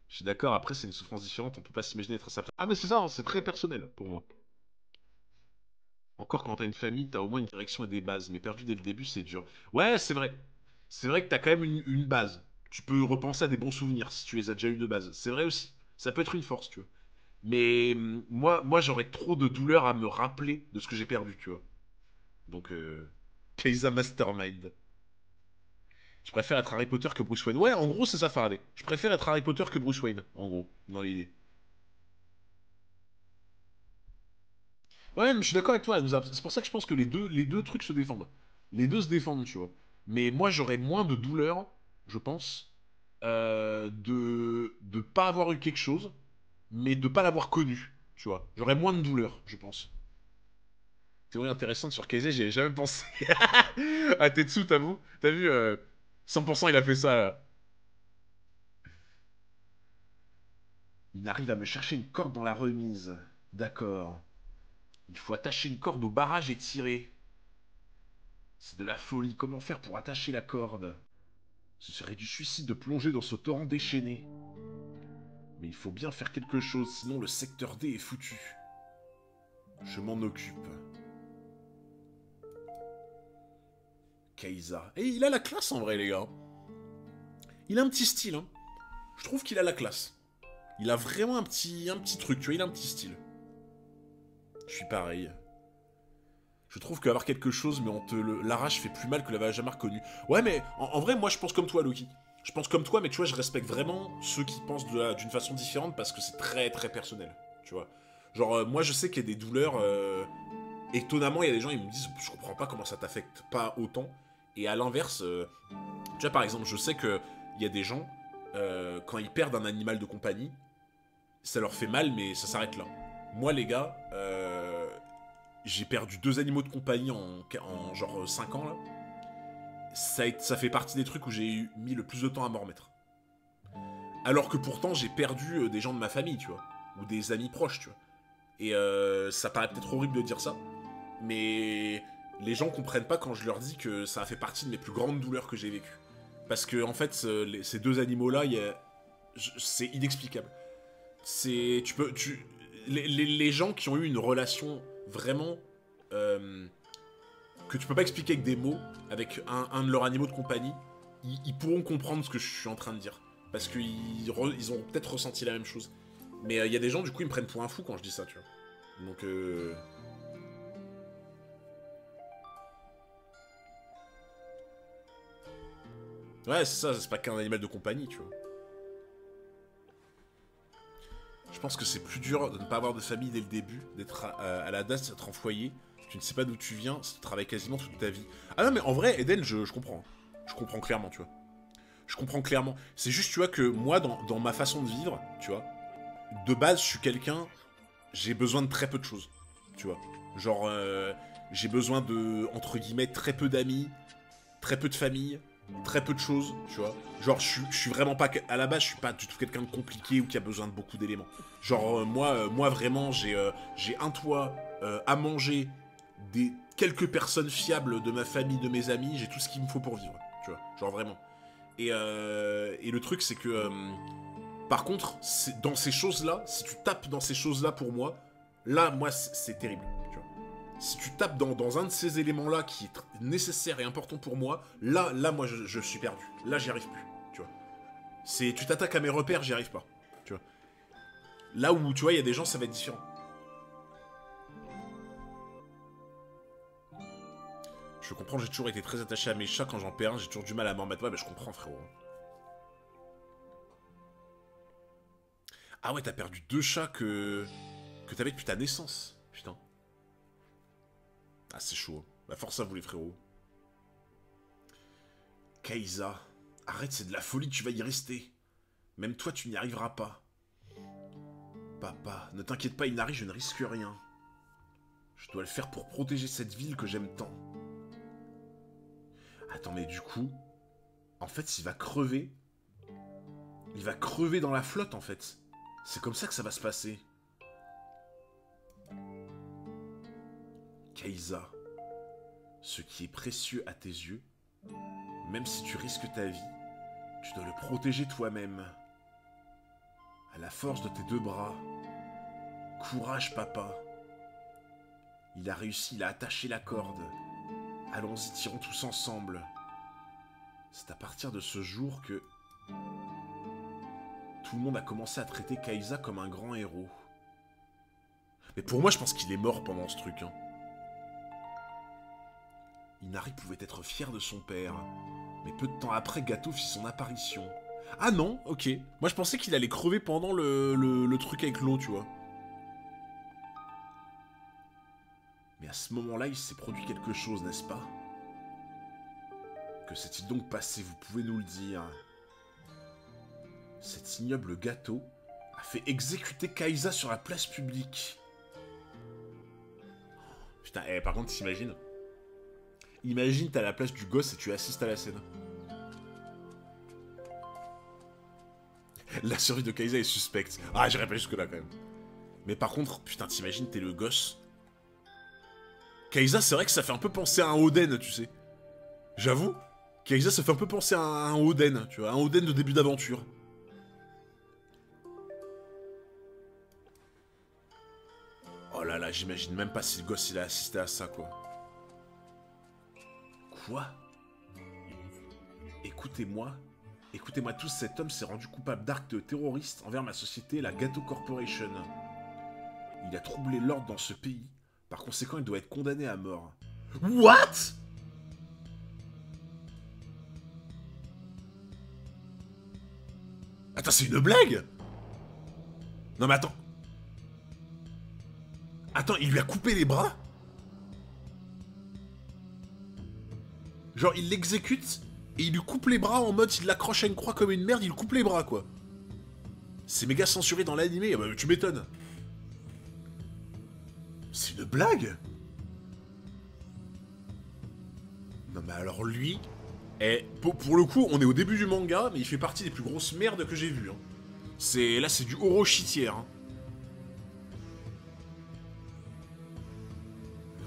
Je suis d'accord, après, c'est une souffrance différente, on peut pas s'imaginer être à sa place. Ah, mais c'est ça, hein, c'est très personnel pour moi. Encore quand t'as une famille, t'as au moins une direction et des bases, mais perdu dès le début, c'est dur. Ouais, c'est vrai. C'est vrai que t'as quand même une base. Tu peux repenser à des bons souvenirs si tu les as déjà eu de base. C'est vrai aussi. Ça peut être une force, tu vois. Mais moi j'aurais trop de douleur à me rappeler de ce que j'ai perdu, tu vois. Donc, Kaisa Mastermind. Je préfère être Harry Potter que Bruce Wayne. Ouais, en gros, c'est ça, Faraday. Je préfère être Harry Potter que Bruce Wayne, en gros, dans l'idée. Ouais, mais je suis d'accord avec toi, Hamza. C'est pour ça que je pense que les deux trucs se défendent. Les deux se défendent, tu vois. Mais moi, j'aurais moins de douleur, je pense, de pas avoir eu quelque chose, mais de pas l'avoir connu, tu vois. J'aurais moins de douleur, je pense. Théorie intéressante sur Kaizé, j'y avais jamais pensé. Ah, Tetsu, t'as vu 100% il a fait ça, là. Il arrive à me chercher une corde dans la remise. D'accord. Il faut attacher une corde au barrage et tirer. C'est de la folie. Comment faire pour attacher la corde? Ce serait du suicide de plonger dans ce torrent déchaîné. Mais il faut bien faire quelque chose, sinon le secteur D est foutu. Je m'en occupe. Kaisa. Et il a la classe en vrai, les gars. Il a un petit style, hein. Je trouve qu'il a la classe. Il a vraiment un petit truc, tu vois, il a un petit style. Je suis pareil. Je trouve qu'avoir quelque chose, mais on te l'arrache fait plus mal que l'avoir jamais reconnu. Ouais, mais en vrai, moi je pense comme toi, Loki. Je pense comme toi, mais tu vois, je respecte vraiment ceux qui pensent d'une façon différente parce que c'est très très personnel. Tu vois. Genre, moi je sais qu'il y a des douleurs. Étonnamment, il y a des gens, ils me disent, je comprends pas comment ça t'affecte pas autant. Et à l'inverse, tu vois, par exemple, je sais qu'il y a des gens, quand ils perdent un animal de compagnie, ça leur fait mal, mais ça s'arrête là. Moi, les gars, j'ai perdu 2 animaux de compagnie en genre 5 ans, là. Ça fait partie des trucs où j'ai mis le plus de temps à m'en remettre. Alors que pourtant, j'ai perdu des gens de ma famille, tu vois. Ou des amis proches, tu vois. Et ça paraît peut-être horrible de dire ça, mais les gens comprennent pas quand je leur dis que ça a fait partie de mes plus grandes douleurs que j'ai vécues. Parce que, en fait, ces 2 animaux-là, c'est inexplicable. C'est. Tu peux. Les gens qui ont eu une relation vraiment. Que tu peux pas expliquer avec des mots, avec un de leurs animaux de compagnie, ils pourront comprendre ce que je suis en train de dire. Parce qu'ils ont peut-être ressenti la même chose. Mais il y a des gens, du coup, ils me prennent pour un fou quand je dis ça, tu vois. Donc, Ouais, c'est ça, c'est pas qu'un animal de compagnie, tu vois. Je pense que c'est plus dur de ne pas avoir de famille dès le début, d'être à la DAS, d'être en foyer. Tu ne sais pas d'où tu viens, tu travailles quasiment toute ta vie. Ah non, mais en vrai, Eden, je comprends. Je comprends clairement, tu vois. Je comprends clairement. C'est juste, tu vois, que moi, dans ma façon de vivre, tu vois, de base, je suis quelqu'un, j'ai besoin de très peu de choses, tu vois. Genre, j'ai besoin de, entre guillemets, très peu d'amis, très peu de famille, très peu de choses, tu vois. Genre, je suis vraiment pas... À la base, je suis pas du tout quelqu'un de compliqué ou qui a besoin de beaucoup d'éléments. Genre, moi, vraiment, j'ai un toit, à manger, quelques personnes fiables de ma famille, de mes amis, j'ai tout ce qu'il me faut pour vivre, tu vois. Genre, vraiment. Et le truc, c'est que... par contre, dans ces choses-là, si tu tapes dans ces choses-là pour moi, là, moi, c'est terrible, tu vois. Si tu tapes dans un de ces éléments-là qui est nécessaire et important pour moi, là moi, je suis perdu. Là, j'y arrive plus, tu vois. Tu t'attaques à mes repères, j'y arrive pas, tu vois. Là où, tu vois, il y a des gens, ça va être différent. Je comprends, j'ai toujours été très attaché à mes chats. Quand j'en perds un, j'ai toujours du mal à m'en mettre. Ouais, bah je comprends, frérot. Ah ouais, t'as perdu 2 chats que t'avais depuis ta naissance. Putain. Ah, c'est chaud. Bah, force à vous, les frérots. Kaiza. Arrête, c'est de la folie, tu vas y rester. Même toi, tu n'y arriveras pas. Papa, ne t'inquiète pas, Inari, je ne risque rien. Je dois le faire pour protéger cette ville que j'aime tant. Attends, mais du coup... En fait, il va crever. Il va crever dans la flotte, en fait. C'est comme ça que ça va se passer. Kaiza. Ce qui est précieux à tes yeux, même si tu risques ta vie, tu dois le protéger toi-même. À la force de tes 2 bras. Courage, papa. Il a réussi, il a attaché la corde. Allons-y, tirons tous ensemble. C'est à partir de ce jour que... tout le monde a commencé à traiter Kaiza comme un grand héros. Mais pour moi, je pense qu'il est mort pendant ce truc, hein. Inari pouvait être fier de son père. Mais peu de temps après, Gato fit son apparition. Ah non, ok. Moi, je pensais qu'il allait crever pendant le truc avec l'eau, tu vois. Mais à ce moment-là, il s'est produit quelque chose, n'est-ce pas? Que s'est-il donc passé, vous pouvez nous le dire? Cet ignoble Gato a fait exécuter Kaiza sur la place publique. Putain, par contre, t'imagines? Imagine, t'es à la place du gosse et tu assistes à la scène. La survie de Kaiza est suspecte. Ah, j'irai pas jusque-là, quand même. Mais par contre, putain, t'imagines, t'es le gosse. Kaiza, c'est vrai que ça fait un peu penser à un Oden, tu sais. J'avoue, Kaiza, ça fait un peu penser à un Oden, tu vois. Un Oden de début d'aventure. Oh là là, j'imagine même pas si le gosse, il a assisté à ça, quoi. Quoi? Écoutez-moi tous, cet homme s'est rendu coupable d'actes terroristes envers ma société, la Gato Corporation. Il a troublé l'ordre dans ce pays. Par conséquent, il doit être condamné à mort. What? Attends, c'est une blague? Non mais attends. Attends, il lui a coupé les bras? Genre, il l'exécute et il lui coupe les bras en mode, il l'accroche à une croix comme une merde, il lui coupe les bras, quoi. C'est méga censuré dans l'animé, bah, tu m'étonnes. C'est une blague? Non mais alors lui... pour le coup, on est au début du manga, mais il fait partie des plus grosses merdes que j'ai vues. Hein. Là, c'est du Orochi-tiers. Hein.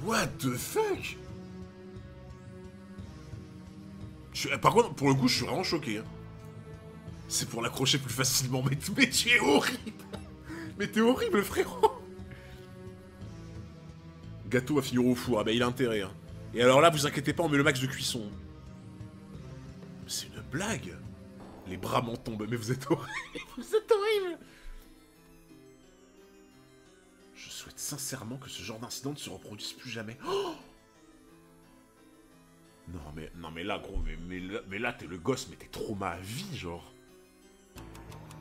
What the fuck? Par contre, pour le coup, je suis vraiment choqué. Hein. C'est pour l'accrocher plus facilement, mais tu es horrible. Mais t'es horrible, frérot. Gâteau va finir au four, ah bah il a intérêt. Hein. Et alors là, vous inquiétez pas, on met le max de cuisson. C'est une blague. Les bras m'en tombent, mais vous êtes horrible. Vous êtes horrible. Je souhaite sincèrement que ce genre d'incident ne se reproduise plus jamais. Oh, Non mais là, gros, mais là, t'es le gosse, mais t'es trauma à vie, genre.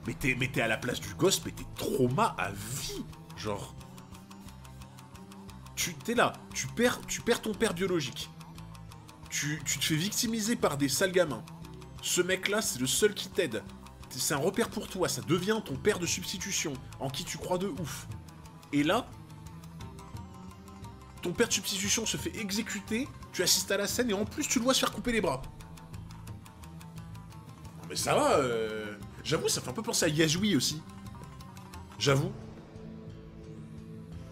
Mais t'es à la place du gosse, mais t'es trauma à vie, genre. T'es là, tu perds ton père biologique. Tu te fais victimiser par des sales gamins. Ce mec-là, c'est le seul qui t'aide. C'est un repère pour toi, ça devient ton père de substitution, en qui tu crois de ouf. Et là, ton père de substitution se fait exécuter, tu assistes à la scène et en plus tu dois se faire couper les bras. Non mais ça va, j'avoue, ça fait un peu penser à Yasui aussi. J'avoue.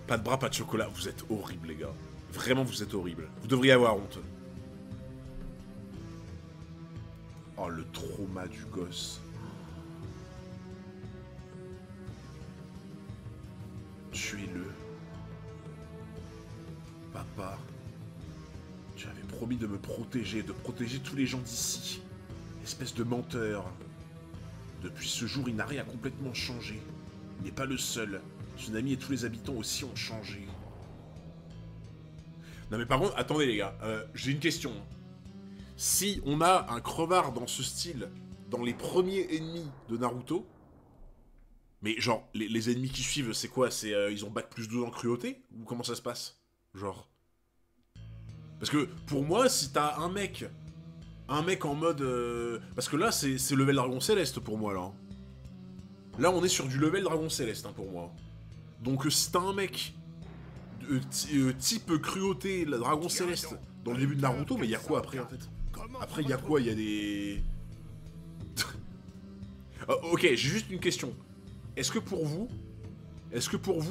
Pas de bras, pas de chocolat, vous êtes horribles les gars. Vraiment, vous êtes horribles. Vous devriez avoir honte. Oh, le trauma du gosse. Tuez-le. Papa, tu avais promis de me protéger, de protéger tous les gens d'ici. Espèce de menteur. Depuis ce jour, Inari a complètement changé. Il n'est pas le seul. Tsunami et tous les habitants aussi ont changé. Non mais par contre, attendez les gars, j'ai une question. Si on a un crevard dans ce style, dans les premiers ennemis de Naruto, mais genre, les ennemis qui suivent, c'est quoi? C'est ils ont bac plus 12 en cruauté? Ou comment ça se passe? Genre... Parce que, pour moi, si t'as un mec en mode... Parce que là, c'est level dragon céleste pour moi, là. Là, on est sur du level dragon céleste, hein, pour moi. Donc, si t'as un mec type cruauté, la dragon céleste, dans le début de Naruto, mais il y a quoi après, en fait? Après, il y a quoi? Il y a des... Ok, j'ai juste une question. Est-ce que pour vous,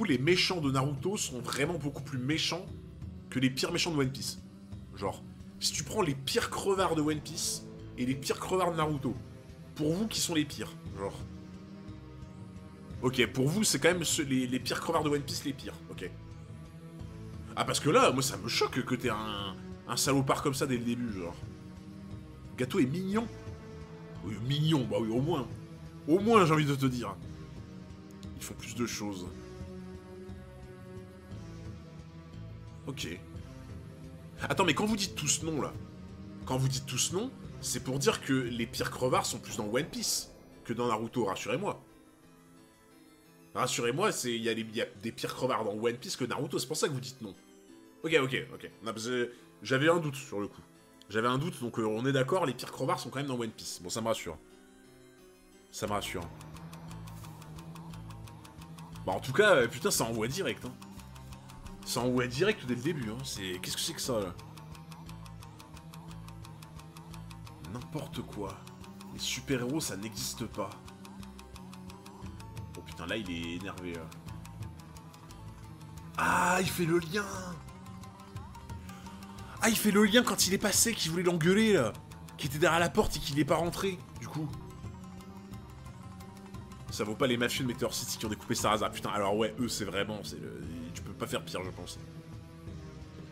les méchants de Naruto sont vraiment beaucoup plus méchants que les pires méchants de One Piece? Genre, si tu prends les pires crevards de One Piece et les pires crevards de Naruto, pour vous, qui sont les pires? Genre... Ok, pour vous, c'est quand même les pires crevards de One Piece les pires, ok. Ah, parce que là, moi, ça me choque que t'aies un salopard comme ça dès le début, genre. Gato est mignon. Oui, mignon, bah oui, au moins. Au moins, j'ai envie de te dire. Ils font plus de choses. Ok. Attends, mais quand vous dites tous non, là, c'est pour dire que les pires crevards sont plus dans One Piece que dans Naruto, rassurez-moi. Rassurez-moi, il y a des pires crevards dans One Piece que Naruto, c'est pour ça que vous dites non. Ok. Non, j'avais un doute sur le coup. J'avais un doute, donc on est d'accord, les pires crevards sont quand même dans One Piece. Bon, ça me rassure. Ça me rassure. Bah, en tout cas, putain, ça envoie direct, hein. Ça envoie direct dès le début, hein. Qu'est-ce que c'est que ça, là? N'importe quoi. Les super-héros, ça n'existe pas. Oh putain, là, il est énervé, là. Ah, il fait le lien! Ah, il fait le lien quand il est passé, qu'il voulait l'engueuler, là. Qui était derrière la porte et qu'il n'est pas rentré, du coup. Ça vaut pas les mafieux de Meteor City qui ont découpé Sarasa. Putain, alors ouais, eux, c'est vraiment... Tu peux pas faire pire, je pense.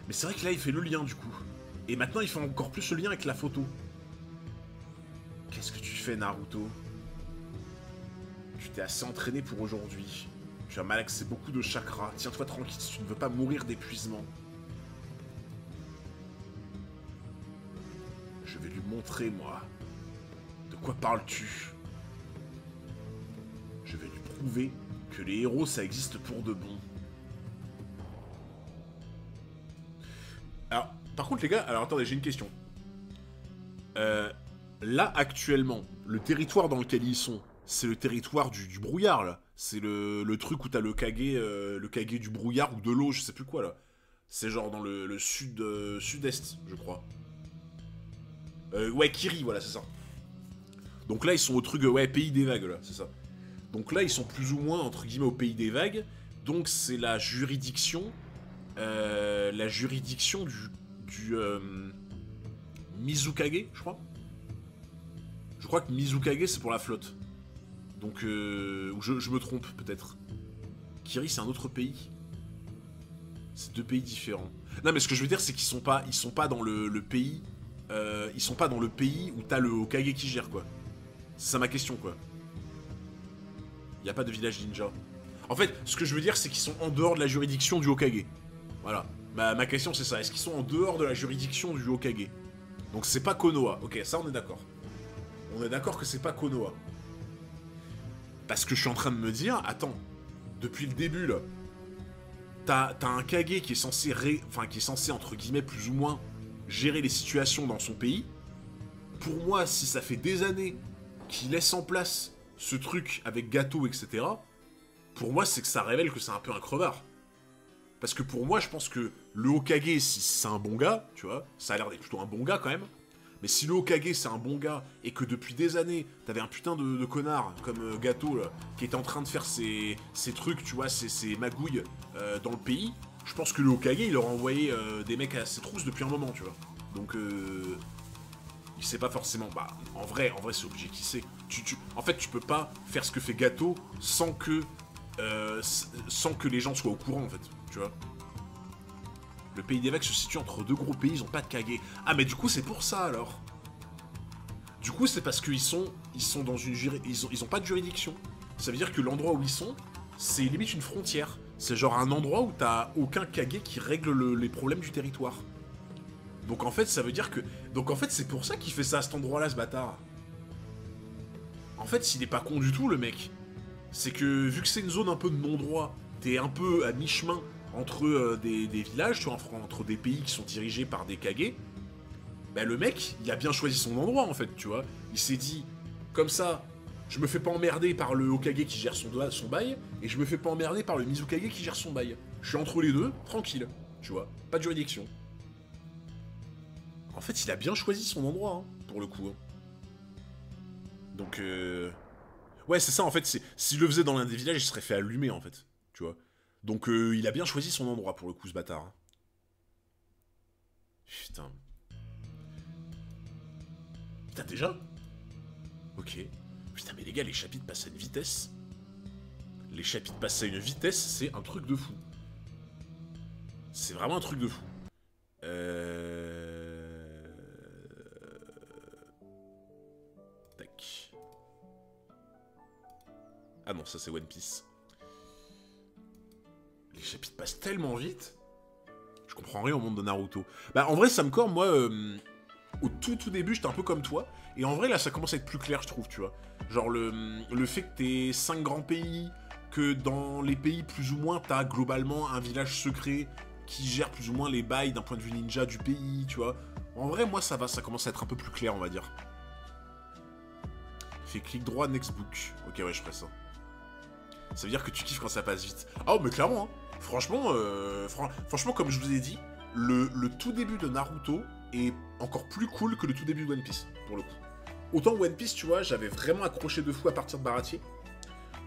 Mais c'est vrai que là, il fait le lien, du coup. Et maintenant, il fait encore plus le lien avec la photo. Qu'est-ce que tu fais, Naruto? Tu t'es assez entraîné pour aujourd'hui. Tu as malaxé beaucoup de chakras. Tiens-toi tranquille si tu ne veux pas mourir d'épuisement. Je vais lui montrer, moi. De quoi parles-tu? Je vais lui prouver que les héros, ça existe pour de bon. Alors, par contre, les gars, alors attendez, j'ai une question. Là, actuellement, le territoire dans lequel ils sont, c'est le territoire du brouillard, là. C'est le truc où t'as le kage du brouillard ou de l'eau, je sais plus quoi, là. C'est genre dans le sud-est, je crois. Ouais, Kiri, voilà, c'est ça. Donc là, ils sont au truc, ouais, pays des vagues, là, c'est ça. Donc là, ils sont plus ou moins, entre guillemets, au pays des vagues. Donc c'est la juridiction du Mizukage, je crois. Je crois que Mizukage, c'est pour la flotte. Donc, ou je me trompe, peut-être. Kiri, c'est un autre pays. C'est deux pays différents. Non, mais ce que je veux dire, c'est qu'ils sont pas dans le pays... ils sont pas dans le pays où t'as le Hokage qui gère, quoi. C'est ça ma question, quoi. Y a pas de village ninja. En fait, ce que je veux dire, c'est qu'ils sont en dehors de la juridiction du Hokage. Voilà. Ma question, c'est ça. Est-ce qu'ils sont en dehors de la juridiction du Hokage? Donc c'est pas Konoha. Ok, ça on est d'accord. On est d'accord que c'est pas Konoha. Parce que je suis en train de me dire, attends, depuis le début là, t'as un Kage qui est censé, qui est censé entre guillemets plus ou moins gérer les situations dans son pays. Pour moi, si ça fait des années qu'il laisse en place ce truc avec Gato, etc., pour moi c'est que ça révèle que c'est un peu un crevard. Parce que pour moi, je pense que le Hokage, si c'est un bon gars, tu vois, ça a l'air d'être plutôt un bon gars quand même. Mais si le Hokage c'est un bon gars et que depuis des années t'avais un putain de connard comme Gato là, qui était en train de faire ses trucs, tu vois, ses magouilles dans le pays, je pense que le Hokage il aurait envoyé des mecs à ses trousses depuis un moment, tu vois. Donc il sait pas forcément. Bah en vrai c'est obligé qu'il sait. En fait tu peux pas faire ce que fait Gato sans que les gens soient au courant en fait, tu vois. Le pays des vagues se situe entre deux gros pays, ils ont pas de Kage. Ah mais du coup c'est pour ça alors. Du coup c'est parce qu'ils sont dans une ils ont pas de juridiction. Ça veut dire que l'endroit où ils sont, c'est limite une frontière. C'est genre un endroit où t'as aucun Kage qui règle les problèmes du territoire. Donc en fait ça veut dire que... Donc en fait c'est pour ça qu'il fait ça à cet endroit là ce bâtard. En fait s'il est pas con du tout le mec. C'est que vu que c'est une zone un peu de non-droit, t'es un peu à mi-chemin entre des villages, tu vois, entre des pays qui sont dirigés par des Kage, bah le mec, il a bien choisi son endroit en fait, tu vois. Il s'est dit, comme ça, je me fais pas emmerder par le Hokage qui gère son bail, et je me fais pas emmerder par le Mizukage qui gère son bail. Je suis entre les deux, tranquille, tu vois, pas de juridiction. En fait, il a bien choisi son endroit, hein, pour le coup. Hein. Donc, ouais, c'est ça, en fait, s'il le faisait dans l'un des villages, il serait fait allumer, en fait, tu vois. Donc il a bien choisi son endroit pour le coup ce bâtard. Hein. Putain. Putain déjà. Ok. Putain mais les gars les chapitres passent à une vitesse. Les chapitres passent à une vitesse, c'est un truc de fou. C'est vraiment un truc de fou. Tac. Ah non ça c'est One Piece. Les chapitres passent tellement vite. Je comprends rien au monde de Naruto. Bah en vrai Samcore, moi, au tout début, j'étais un peu comme toi. Et en vrai là ça commence à être plus clair je trouve, tu vois. Genre le fait que t'aies 5 grands pays, que dans les pays plus ou moins t'as globalement un village secret qui gère plus ou moins les bails d'un point de vue ninja du pays, tu vois. En vrai moi ça commence à être un peu plus clair on va dire. Fais clic droit, next book. Ok ouais je ferai ça. Ça veut dire que tu kiffes quand ça passe vite. Ah mais clairement hein. Franchement, franchement, comme je vous ai dit, le tout début de Naruto est encore plus cool que le tout début de One Piece, pour le coup. Autant One Piece, tu vois, j'avais vraiment accroché de fou à partir de Baratie.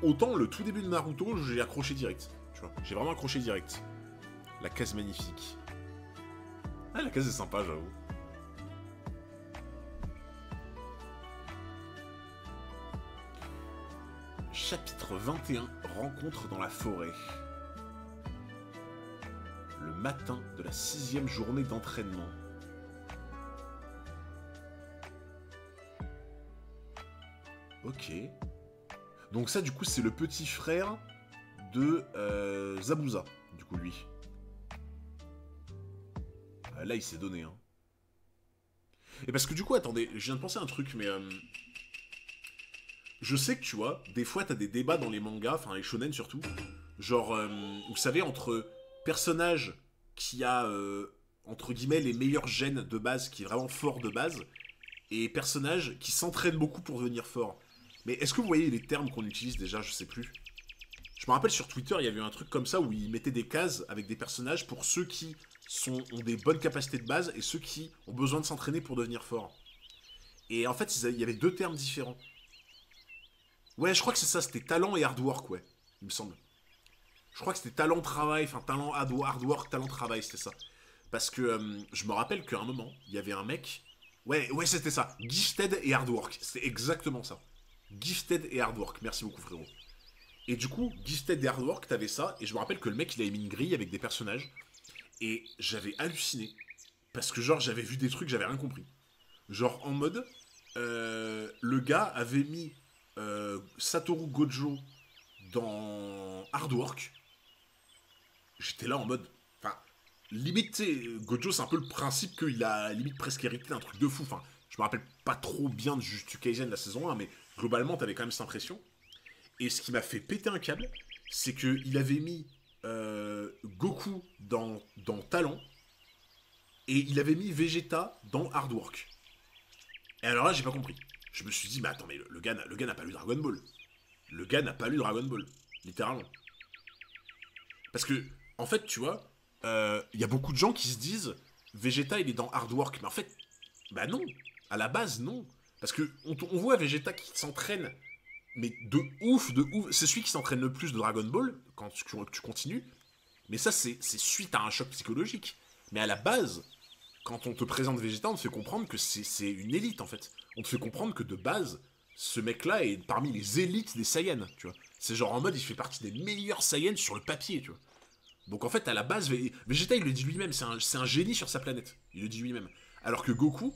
Autant le tout début de Naruto, j'ai accroché direct. Tu vois, j'ai vraiment accroché direct. La case magnifique. Ah, la case est sympa, j'avoue. Chapitre 21, rencontre dans la forêt. Le matin de la 6e journée d'entraînement. Ok. Donc ça, du coup, c'est le petit frère de Zabuza, du coup, lui. Là, il s'est donné, hein. Et parce que du coup, attendez, je viens de penser à un truc, mais... je sais que, tu vois, des fois, t'as des débats dans les mangas, enfin, les shonen surtout, genre, vous savez, entre personnage qui a, entre guillemets, les meilleurs gènes de base, qui est vraiment fort de base, et personnage qui s'entraîne beaucoup pour devenir fort. Mais est-ce que vous voyez les termes qu'on utilise déjà? Je sais plus. Je me rappelle sur Twitter, il y avait eu un truc comme ça où ils mettaient des cases avec des personnages pour ceux qui ont des bonnes capacités de base et ceux qui ont besoin de s'entraîner pour devenir forts. Et en fait, il y avait deux termes différents. Ouais, je crois que c'est ça, c'était talent et hard work, ouais, il me semble. Je crois que c'était talent travail, enfin talent hard work, talent travail, c'était ça. Parce que je me rappelle qu'à un moment, il y avait un mec... Ouais, c'était ça. Gifted et hard work. C'était exactement ça. Gifted et hard work. Merci beaucoup, frérot. Et du coup, Gifted et hard work, t'avais ça. Et je me rappelle que le mec, il avait mis une grille avec des personnages. Et j'avais halluciné. Parce que genre, j'avais vu des trucs, j'avais rien compris. Genre, en mode... le gars avait mis Satoru Gojo dans hard work. J'étais là en mode... Enfin, limite, tu sais, Gojo, c'est un peu le principe qu'il a limite presque hérité d'un truc de fou. Enfin, je me rappelle pas trop bien de Jujutsu Kaisen la saison 1, mais globalement, t'avais quand même cette impression. Et ce qui m'a fait péter un câble, c'est qu'il avait mis Goku dans Talent, et il avait mis Vegeta dans Hard Work. Et alors là, j'ai pas compris. Je me suis dit, mais attends, mais le gars n'a pas lu Dragon Ball. Le gars n'a pas lu Dragon Ball, littéralement. Parce que, en fait, tu vois, y a beaucoup de gens qui se disent Vegeta, il est dans Hard Work. Mais en fait, bah non. À la base, non. Parce que on voit Vegeta qui s'entraîne, mais de ouf, de ouf. C'est celui qui s'entraîne le plus de Dragon Ball, quand tu continues. Mais ça, c'est suite à un choc psychologique. Mais à la base, quand on te présente Vegeta, on te fait comprendre que c'est une élite, en fait. On te fait comprendre que de base, ce mec-là est parmi les élites des Saiyans, tu vois. C'est genre en mode, il fait partie des meilleurs Saiyans sur le papier, tu vois. Donc en fait, à la base, Vegeta, il le dit lui-même, c'est un génie sur sa planète. Il le dit lui-même. Alors que Goku,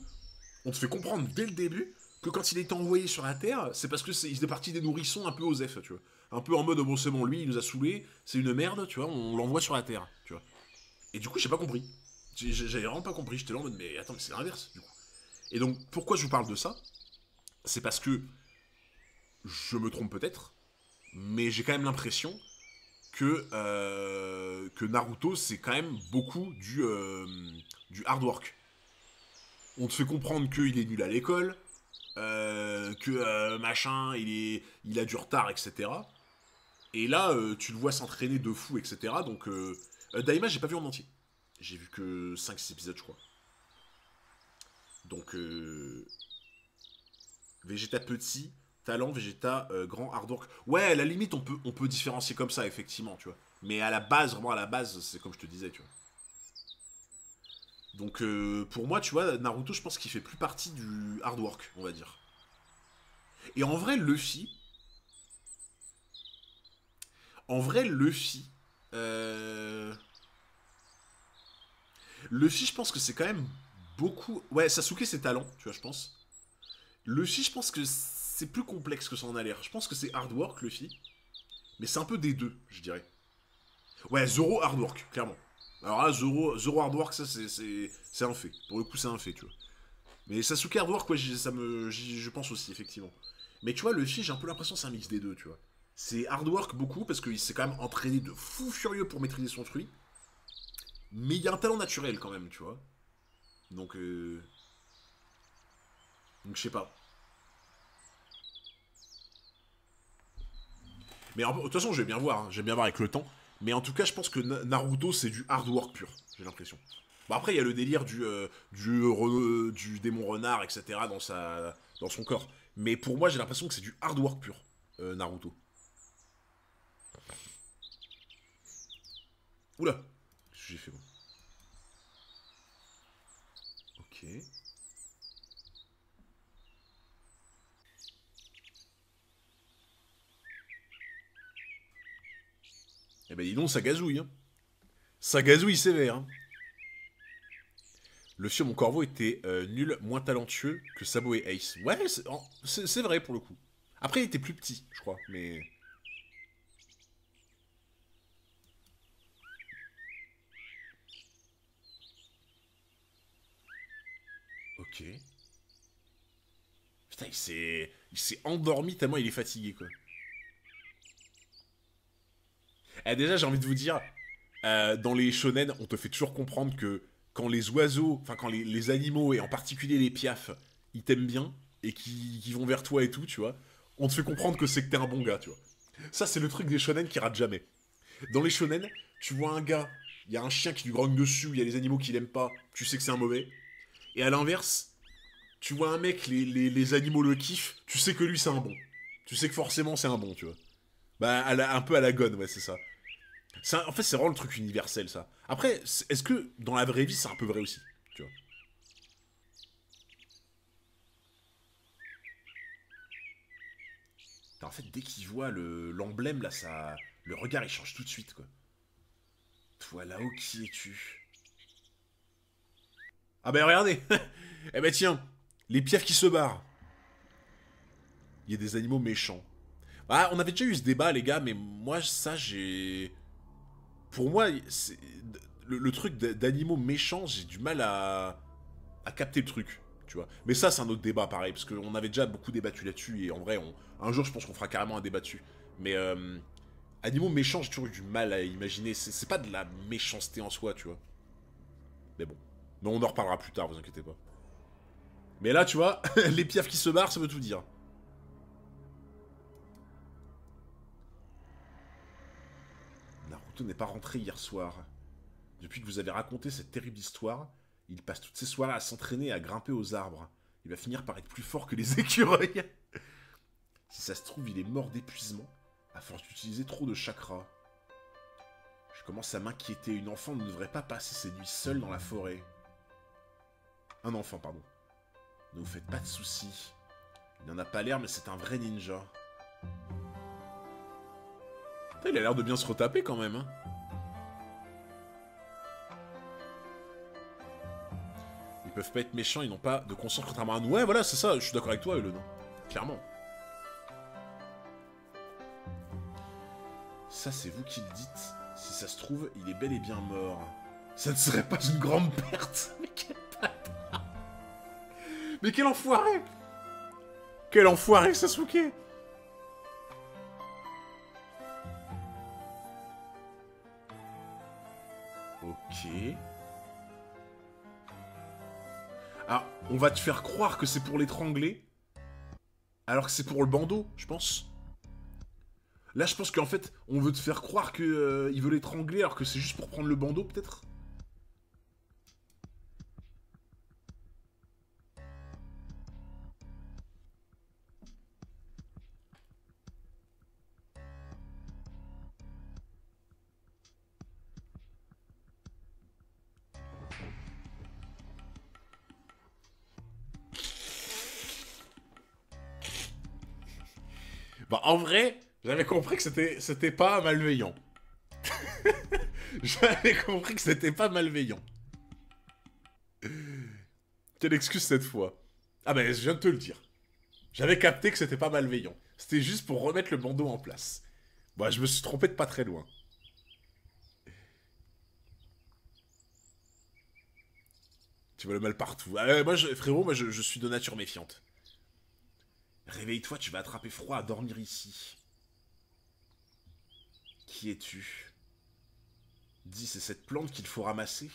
on te fait comprendre dès le début que quand il a été envoyé sur la Terre, c'est parce que il faisait partie des nourrissons un peu osef, tu vois. Un peu en mode, bon, c'est bon, lui, il nous a saoulés, c'est une merde, tu vois, on l'envoie sur la Terre, tu vois. Et du coup, j'ai pas compris. J'avais vraiment pas compris, j'étais là en mode, mais attends, mais c'est l'inverse, du coup. Et donc, pourquoi je vous parle de ça? C'est parce que je me trompe peut-être, mais j'ai quand même l'impression que Naruto, c'est quand même beaucoup du hard work. On te fait comprendre qu'il est nul à l'école, que machin, il a du retard, etc. Et là, tu le vois s'entraîner de fou, etc. Donc, Daima, j'ai pas vu en entier. J'ai vu que 5-6 épisodes, je crois. Donc, Vegeta petit, talent, Vegeta grand, hard work. Ouais, à la limite, on peut différencier comme ça, effectivement, tu vois. Mais à la base, vraiment à la base, c'est comme je te disais, tu vois. Donc, pour moi, tu vois, Naruto, je pense qu'il fait plus partie du hard work, on va dire. Et en vrai, Luffy. En vrai, Luffy. Euh... Luffy, je pense que c'est quand même beaucoup. Ouais, Sasuke, c'est talent, tu vois, je pense. Luffy, je pense que c'est plus complexe que ça en a l'air. Je pense que c'est hard work, Luffy. Mais c'est un peu des deux, je dirais. Ouais, Zoro hard work, clairement. Alors là, Zoro hard work, ça, c'est un fait. Pour le coup, c'est un fait, tu vois. Mais Sasuke hard work, ouais, je pense aussi, effectivement. Mais tu vois, Luffy, j'ai un peu l'impression que c'est un mix des deux, tu vois. C'est hard work beaucoup, parce qu'il s'est quand même entraîné de fou furieux pour maîtriser son fruit. Mais il y a un talent naturel, quand même, tu vois. Donc, je sais pas. Mais de toute façon, je vais bien voir, hein. Je vais bien voir avec le temps. Mais en tout cas, je pense que Naruto, c'est du hard work pur, j'ai l'impression. Bon, après, il y a le délire du démon renard, etc. dans son corps. Mais pour moi, j'ai l'impression que c'est du hard work pur, Naruto. Oula, qu'est-ce que j'ai fait, moi? Ok. Eh ben dis donc, ça gazouille, hein. Ça gazouille sévère, hein. Le fieu, mon corbeau, était nul, moins talentueux que Sabo et Ace. Ouais, c'est vrai pour le coup. Après, il était plus petit, je crois, mais... Ok. Putain, il s'est endormi tellement il est fatigué, quoi. Eh, déjà, j'ai envie de vous dire, dans les shonen, on te fait toujours comprendre que quand les oiseaux, enfin quand les animaux, et en particulier les piafs, ils t'aiment bien, et qui vont vers toi et tout, tu vois, on te fait comprendre que c'est que t'es un bon gars, tu vois. Ça, c'est le truc des shonen qui rate jamais. Dans les shonen, tu vois un gars, il y a un chien qui lui grogne dessus, il y a les animaux qui l'aiment pas, tu sais que c'est un mauvais. Et à l'inverse, tu vois un mec, les animaux le kiffent, tu sais que lui c'est un bon. Tu sais que forcément c'est un bon, tu vois. Bah, un peu à la gonne, ouais, c'est ça. En fait, c'est vraiment le truc universel, ça. Après, est-ce que dans la vraie vie, c'est un peu vrai aussi, tu vois. En fait, dès qu'il voit l'emblème, là, ça, le regard, il change tout de suite, quoi. Toi, là-haut, qui es-tu? Ah ben, regardez. Eh ben, tiens, les piafs qui se barrent. Il y a des animaux méchants. Ah, on avait déjà eu ce débat, les gars, mais moi, ça, j'ai... Pour moi, le truc d'animaux méchants, j'ai du mal à capter le truc, tu vois. Mais ça, c'est un autre débat, pareil, parce qu'on avait déjà beaucoup débattu là-dessus, et en vrai, un jour, je pense qu'on fera carrément un débat dessus. Mais animaux méchants, j'ai toujours eu du mal à imaginer. C'est pas de la méchanceté en soi, tu vois. Mais bon. Mais on en reparlera plus tard, vous inquiétez pas. Mais là, tu vois, les piafs qui se barrent, ça veut tout dire. Naruto n'est pas rentré hier soir. Depuis que vous avez raconté cette terrible histoire, il passe toutes ses soirées à s'entraîner et à grimper aux arbres. Il va finir par être plus fort que les écureuils. Si ça se trouve, il est mort d'épuisement, à force d'utiliser trop de chakras. Je commence à m'inquiéter. Une enfant ne devrait pas passer ses nuits seule dans la forêt. Un enfant, pardon. Ne vous faites pas de soucis. Il n'en a pas l'air, mais c'est un vrai ninja. Putain, il a l'air de bien se retaper quand même, hein. Ils peuvent pas être méchants, ils n'ont pas de conscience contrairement à nous. Ouais, voilà, c'est ça, je suis d'accord avec toi, Elon. Clairement. Ça, c'est vous qui le dites. Si ça se trouve, il est bel et bien mort. Ça ne serait pas une grande perte. Mais quel bâtard. Mais quel enfoiré. Quel enfoiré, Sasuke. Ok. Ah, on va te faire croire que c'est pour l'étrangler, alors que c'est pour le bandeau, je pense. Là, je pense qu'en fait, on veut te faire croire que il veut l'étrangler, alors que c'est juste pour prendre le bandeau, peut-être. Bah, en vrai, j'avais compris que c'était pas malveillant. J'avais compris que c'était pas malveillant. Quelle excuse cette fois? Ah ben, je viens de te le dire. J'avais capté que c'était pas malveillant. C'était juste pour remettre le bandeau en place. Bon, je me suis trompé de pas très loin. Tu vois le mal partout. Moi, frérot, je suis de nature méfiante. Réveille-toi, tu vas attraper froid à dormir ici. Qui es-tu? Dis, c'est cette plante qu'il faut ramasser.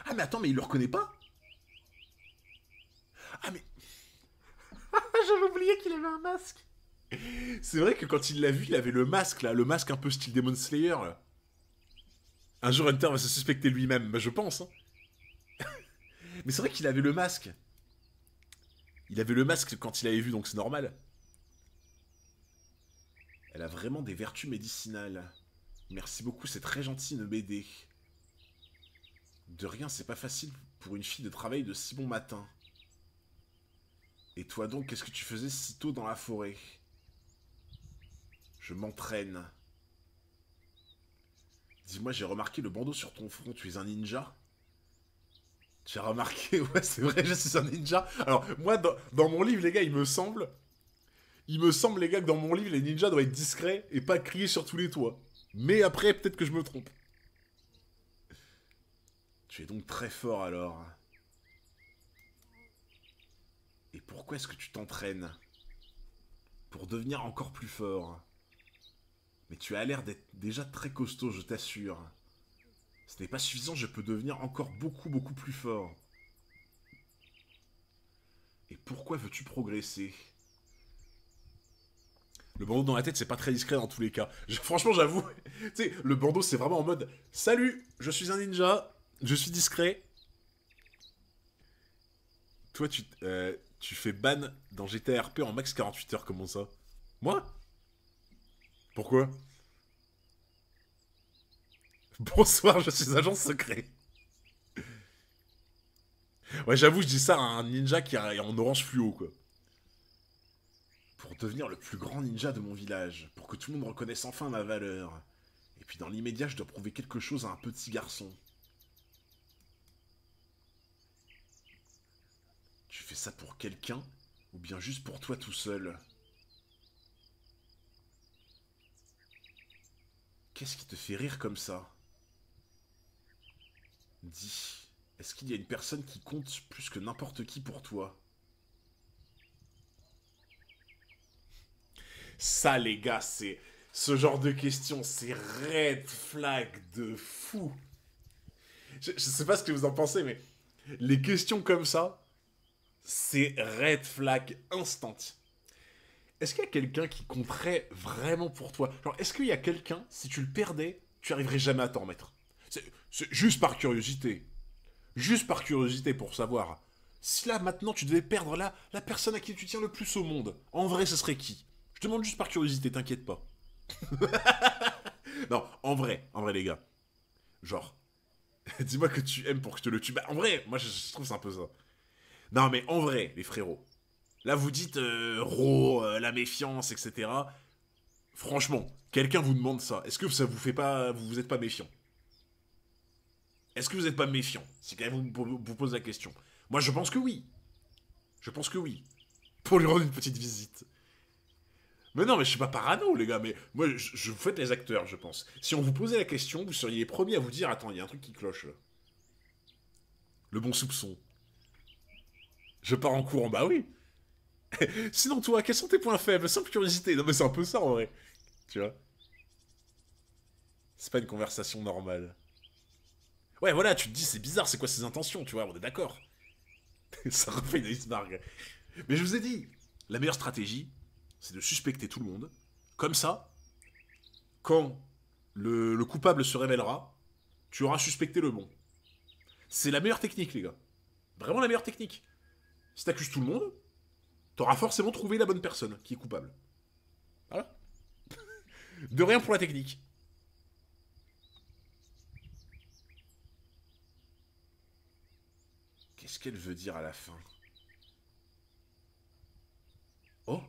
Ah mais attends, mais il le reconnaît pas? Ah mais... J'avais oublié qu'il avait un masque. C'est vrai que quand il l'a vu, il avait le masque là, le masque un peu style Demon Slayer là. Un jour Hunter va se suspecter lui-même, bah je pense. Hein. Mais c'est vrai qu'il avait le masque. Il avait le masque quand il avait vu, donc c'est normal. Elle a vraiment des vertus médicinales. Merci beaucoup, c'est très gentil de m'aider. De rien, c'est pas facile pour une fille de travailler de si bon matin. Et toi donc, qu'est-ce que tu faisais si tôt dans la forêt? Je m'entraîne. Dis-moi, j'ai remarqué le bandeau sur ton front, tu es un ninja? Tu as remarqué? Ouais, c'est vrai, je suis un ninja. Alors, moi, dans mon livre, les gars, il me semble, les gars, que dans mon livre, les ninjas doivent être discrets et pas crier sur tous les toits. Mais après, peut-être que je me trompe. Tu es donc très fort, alors. Et pourquoi est-ce que tu t'entraînes? Pour devenir encore plus fort. Mais tu as l'air d'être déjà très costaud, je t'assure. Ce n'est pas suffisant, je peux devenir encore beaucoup, beaucoup plus fort. Et pourquoi veux-tu progresser? Le bandeau dans la tête, c'est pas très discret dans tous les cas. Franchement, j'avoue, tu sais, le bandeau, c'est vraiment en mode « Salut, je suis un ninja, je suis discret. » Toi, tu fais ban dans GTA RP en max 48 heures, comment ça? Moi? Pourquoi? Bonsoir, je suis agent secret. Ouais, j'avoue, je dis ça à un ninja qui est en orange fluo, quoi. Pour devenir le plus grand ninja de mon village, pour que tout le monde reconnaisse enfin ma valeur. Et puis dans l'immédiat, je dois prouver quelque chose à un petit garçon. Tu fais ça pour quelqu'un, ou bien juste pour toi tout seul? Qu'est-ce qui te fait rire comme ça? Dis, est-ce qu'il y a une personne qui compte plus que n'importe qui pour toi? Ça, les gars, c'est... Ce genre de questions, c'est red flag de fou. Je sais pas ce que vous en pensez, mais... Les questions comme ça, c'est red flag instant. Est-ce qu'il y a quelqu'un qui compterait vraiment pour toi? Genre, est-ce qu'il y a quelqu'un, si tu le perdais, tu arriverais jamais à t'en remettre? C'est juste par curiosité. Juste par curiosité pour savoir. Si là, maintenant, tu devais perdre la personne à qui tu tiens le plus au monde, en vrai, ce serait qui? Je te demande juste par curiosité, t'inquiète pas. Non, en vrai, les gars. Genre, dis-moi que tu aimes pour que je te le tue. Bah, en vrai, moi, je trouve que c'est un peu ça. Non, mais en vrai, les frérots. Là, vous dites, la méfiance, etc. Franchement, quelqu'un vous demande ça. Est-ce que ça vous fait pas... Vous êtes pas méfiant? Est-ce que vous êtes pas méfiant? Si quelqu'un vous pose la question. Moi, je pense que oui. Je pense que oui. Pour lui rendre une petite visite. Mais non, mais je suis pas parano, les gars. Mais moi, je vous faites les acteurs, je pense. Si on vous posait la question, vous seriez les premiers à vous dire, attends, il y a un truc qui cloche, là. Le bon soupçon. Je pars en courant, bah oui. Sinon, toi, quels sont tes points faibles? Simple curiosité. Non, mais c'est un peu ça, en vrai. Tu vois? C'est pas une conversation normale. Ouais, voilà, tu te dis, c'est bizarre, c'est quoi ses intentions, tu vois, on est d'accord. Ça refait une iceberg. Mais je vous ai dit, la meilleure stratégie, c'est de suspecter tout le monde. Comme ça, quand le coupable se révélera, tu auras suspecté le bon. C'est la meilleure technique, les gars. Vraiment la meilleure technique. Si t'accuses tout le monde, t'auras forcément trouvé la bonne personne qui est coupable. Voilà. De rien pour la technique. Qu'est-ce qu'elle veut dire à la fin? Oh.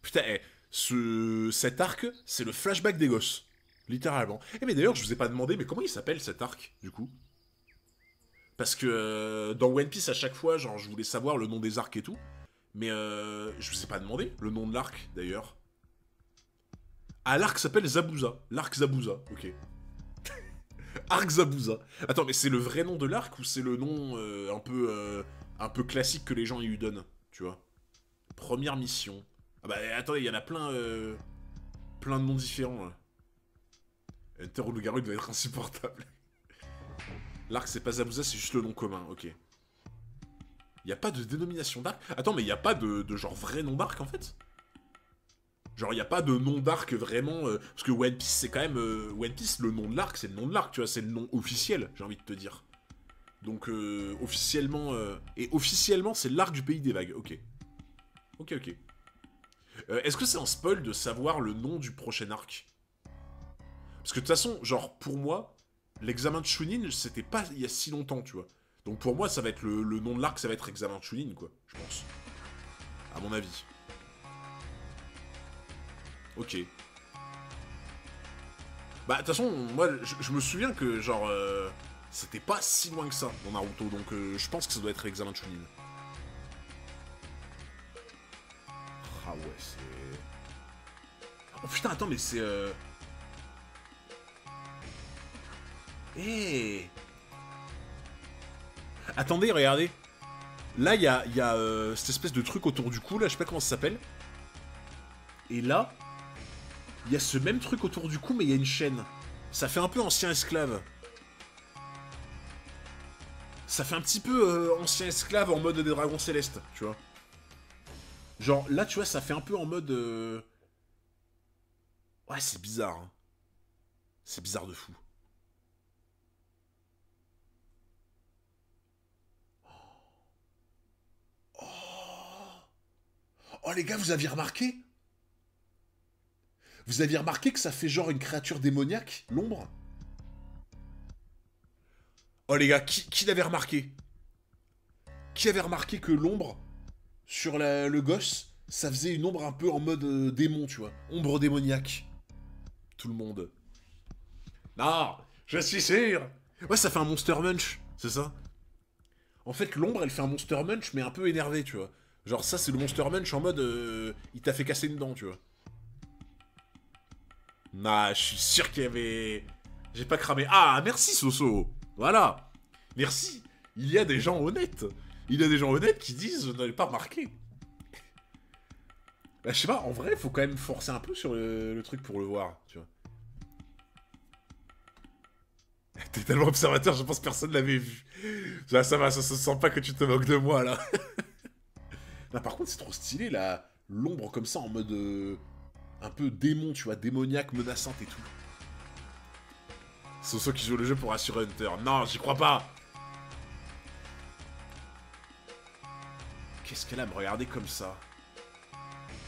Putain, cet arc, c'est le flashback des gosses. Littéralement. Eh mais d'ailleurs, je vous ai pas demandé, mais comment il s'appelle cet arc, du coup? Parce que dans One Piece, à chaque fois, genre, je voulais savoir le nom des arcs et tout. Mais je vous ai pas demandé le nom de l'arc, d'ailleurs. Ah, l'arc s'appelle Zabuza. L'arc Zabuza, ok. Arc Zabuza. Attends, mais c'est le vrai nom de l'arc ou c'est le nom un peu classique que les gens y lui donnent, tu vois? Première mission. Ah bah attendez, il y en a plein, plein de noms différents. Là. Hunter ou Loup-Garou doit être insupportable. L'arc c'est pas Zabuza, c'est juste le nom commun, ok. Y a pas de dénomination d'arc? Attends, mais y a pas de genre vrai nom d'arc en fait? Genre y a pas de nom d'arc vraiment... parce que One Piece c'est quand même... One Piece, le nom de l'arc, c'est le nom de l'arc, tu vois, c'est le nom officiel, j'ai envie de te dire. Donc officiellement... et officiellement c'est l'arc du pays des vagues, ok. Ok, ok. Est-ce que c'est un spoil de savoir le nom du prochain arc? Parce que de toute façon, genre, pour moi, l'examen de Chunin, c'était pas il y a si longtemps, tu vois. Donc pour moi, ça va être le nom de l'arc, ça va être examen de Chunin, quoi, je pense. À mon avis. Ok. Bah, de toute façon, moi, je me souviens que, genre, c'était pas si loin que ça, dans Naruto, donc je pense que ça doit être l'examen de Chunin. Ah ouais, c'est... Oh putain, attends, mais c'est... Eh Attendez, regardez. Là, il y a, cette espèce de truc autour du cou, là, je sais pas comment ça s'appelle. Et là, il y a ce même truc autour du cou, mais il y a une chaîne. Ça fait un peu ancien esclave. Ça fait un petit peu ancien esclave en mode des dragons célestes, tu vois. Genre, là, tu vois, ça fait un peu en mode... Ouais, c'est bizarre. Hein. C'est bizarre de fou. Oh, les gars, vous aviez remarqué? Vous aviez remarqué que ça fait genre une créature démoniaque, l'ombre? Oh, les gars, qui l'avait remarqué? Qui avait remarqué que l'ombre, sur le gosse, ça faisait une ombre un peu en mode démon, tu vois? Ombre démoniaque. Tout le monde. Non, je suis sûr. Ouais, ça fait un Monster Munch, c'est ça? En fait, l'ombre, elle fait un Monster Munch, mais un peu énervé, tu vois. Genre, ça, c'est le Monster Munch en mode... il t'a fait casser une dent, tu vois. Nah, je suis sûr qu'il y avait... J'ai pas cramé. Ah, merci Soso. Voilà. Merci. Il y a des gens honnêtes. Il y a des gens honnêtes qui disent je n'avais pas remarqué. Bah, je sais pas, en vrai, faut quand même forcer un peu sur le truc pour le voir, tu vois. T'es tellement observateur, je pense que personne l'avait vu. Ça va, ça se sent pas que tu te moques de moi, là. Non, par contre, c'est trop stylé, là. L'ombre comme ça, en mode... un peu démon, tu vois, démoniaque, menaçante et tout. Soso qui joue le jeu pour assurer Hunter. Non, j'y crois pas. Qu'est-ce qu'elle a à me regarder comme ça?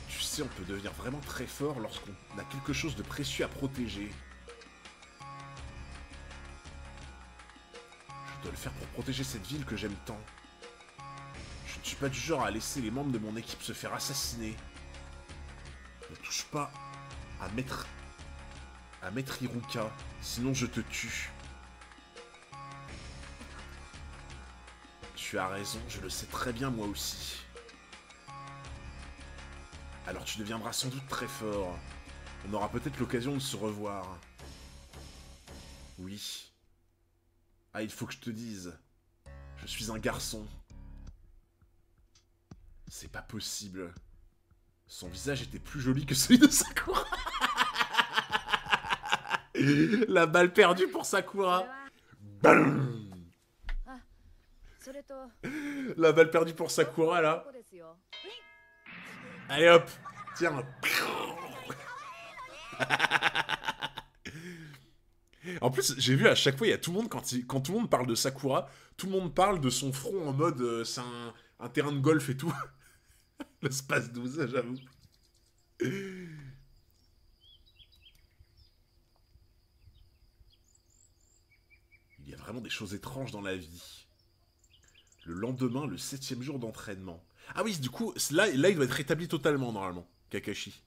Tu sais, on peut devenir vraiment très fort lorsqu'on a quelque chose de précieux à protéger. Je dois le faire pour protéger cette ville que j'aime tant. Je ne suis pas du genre à laisser les membres de mon équipe se faire assassiner. Ne touche pas à Maître Iruka, sinon je te tue. Tu as raison, je le sais très bien moi aussi. Alors tu deviendras sans doute très fort. On aura peut-être l'occasion de se revoir. Oui. Ah, il faut que je te dise. Je suis un garçon. C'est pas possible. Son visage était plus joli que celui de Sakura. La balle perdue pour Sakura. Bam. La balle perdue pour Sakura, là. Allez, hop. Tiens. En plus, j'ai vu à chaque fois, il y a tout le monde, quand tout le monde parle de Sakura, tout le monde parle de son front en mode, c'est un terrain de golf et tout. Le Space 12, j'avoue. Il y a vraiment des choses étranges dans la vie. Le lendemain, le 7e jour d'entraînement. Ah oui, du coup, là, il doit être rétabli totalement, normalement, Kakashi.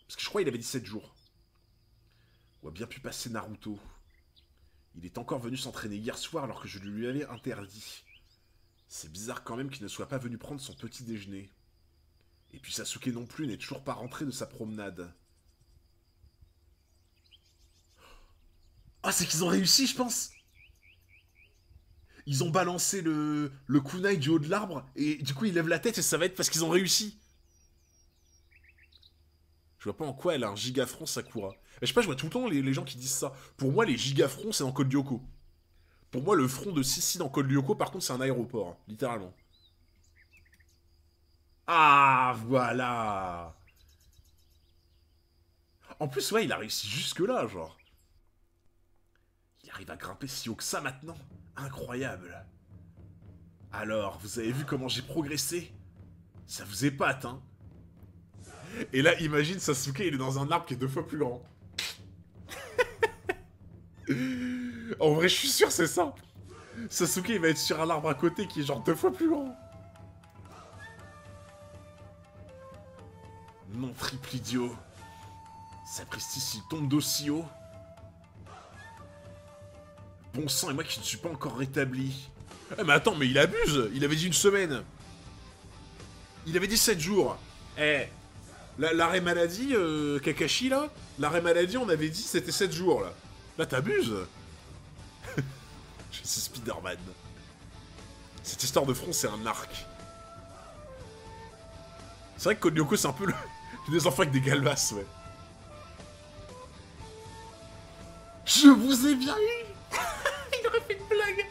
Parce que je crois qu'il avait 17 jours. Où a bien pu passer Naruto. Il est encore venu s'entraîner hier soir alors que je lui avais interdit. C'est bizarre quand même qu'il ne soit pas venu prendre son petit déjeuner. Et puis Sasuke non plus n'est toujours pas rentré de sa promenade. Ah, c'est qu'ils ont réussi, je pense. Ils ont balancé le kunai du haut de l'arbre, et du coup ils lèvent la tête et ça va être parce qu'ils ont réussi. Je vois pas en quoi elle a un gigafront Sakura. Et je sais pas, je vois tout le temps les gens qui disent ça. Pour moi, les gigafronts, c'est dans Code Lyoko. Pour moi, le front de Sissi dans Code Lyoko, par contre, c'est un aéroport, hein, littéralement. Ah, voilà. En plus, ouais, il a réussi jusque-là, genre. Il arrive à grimper si haut que ça, maintenant. Incroyable. Alors, vous avez vu comment j'ai progressé? Ça vous épate, hein? Et là, imagine Sasuke, il est dans un arbre qui est 2 fois plus grand. En vrai, je suis sûr, c'est ça. Sasuke, il va être sur un arbre à côté qui est genre 2 fois plus grand. Non, triple idiot. Sapristi, s'il tombe d'aussi haut. Bon sang, et moi qui ne suis pas encore rétabli. Eh, mais attends, mais il abuse. Il avait dit 1 semaine. Il avait dit 7 jours. Eh, l'arrêt maladie, Kakashi, là, l'arrêt maladie, on avait dit c'était 7 jours, là. Là, t'abuses. Je suis Spider-Man. Cette histoire de front, c'est un arc. C'est vrai que Code Lyoko, c'est un peu des enfants avec des galvasses, ouais. Je vous ai bien eu. Il aurait fait une blague.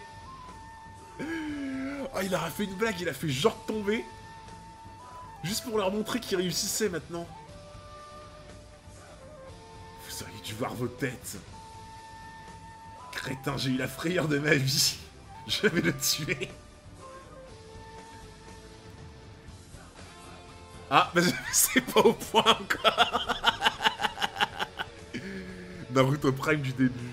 Oh, il aurait fait une blague, il a fait genre tomber. Juste pour leur montrer qu'il réussissait maintenant. Vous auriez dû voir vos têtes. Crétin, j'ai eu la frayeur de ma vie. Je vais le tuer. Ah, mais c'est pas au point encore. Naruto Prime du début.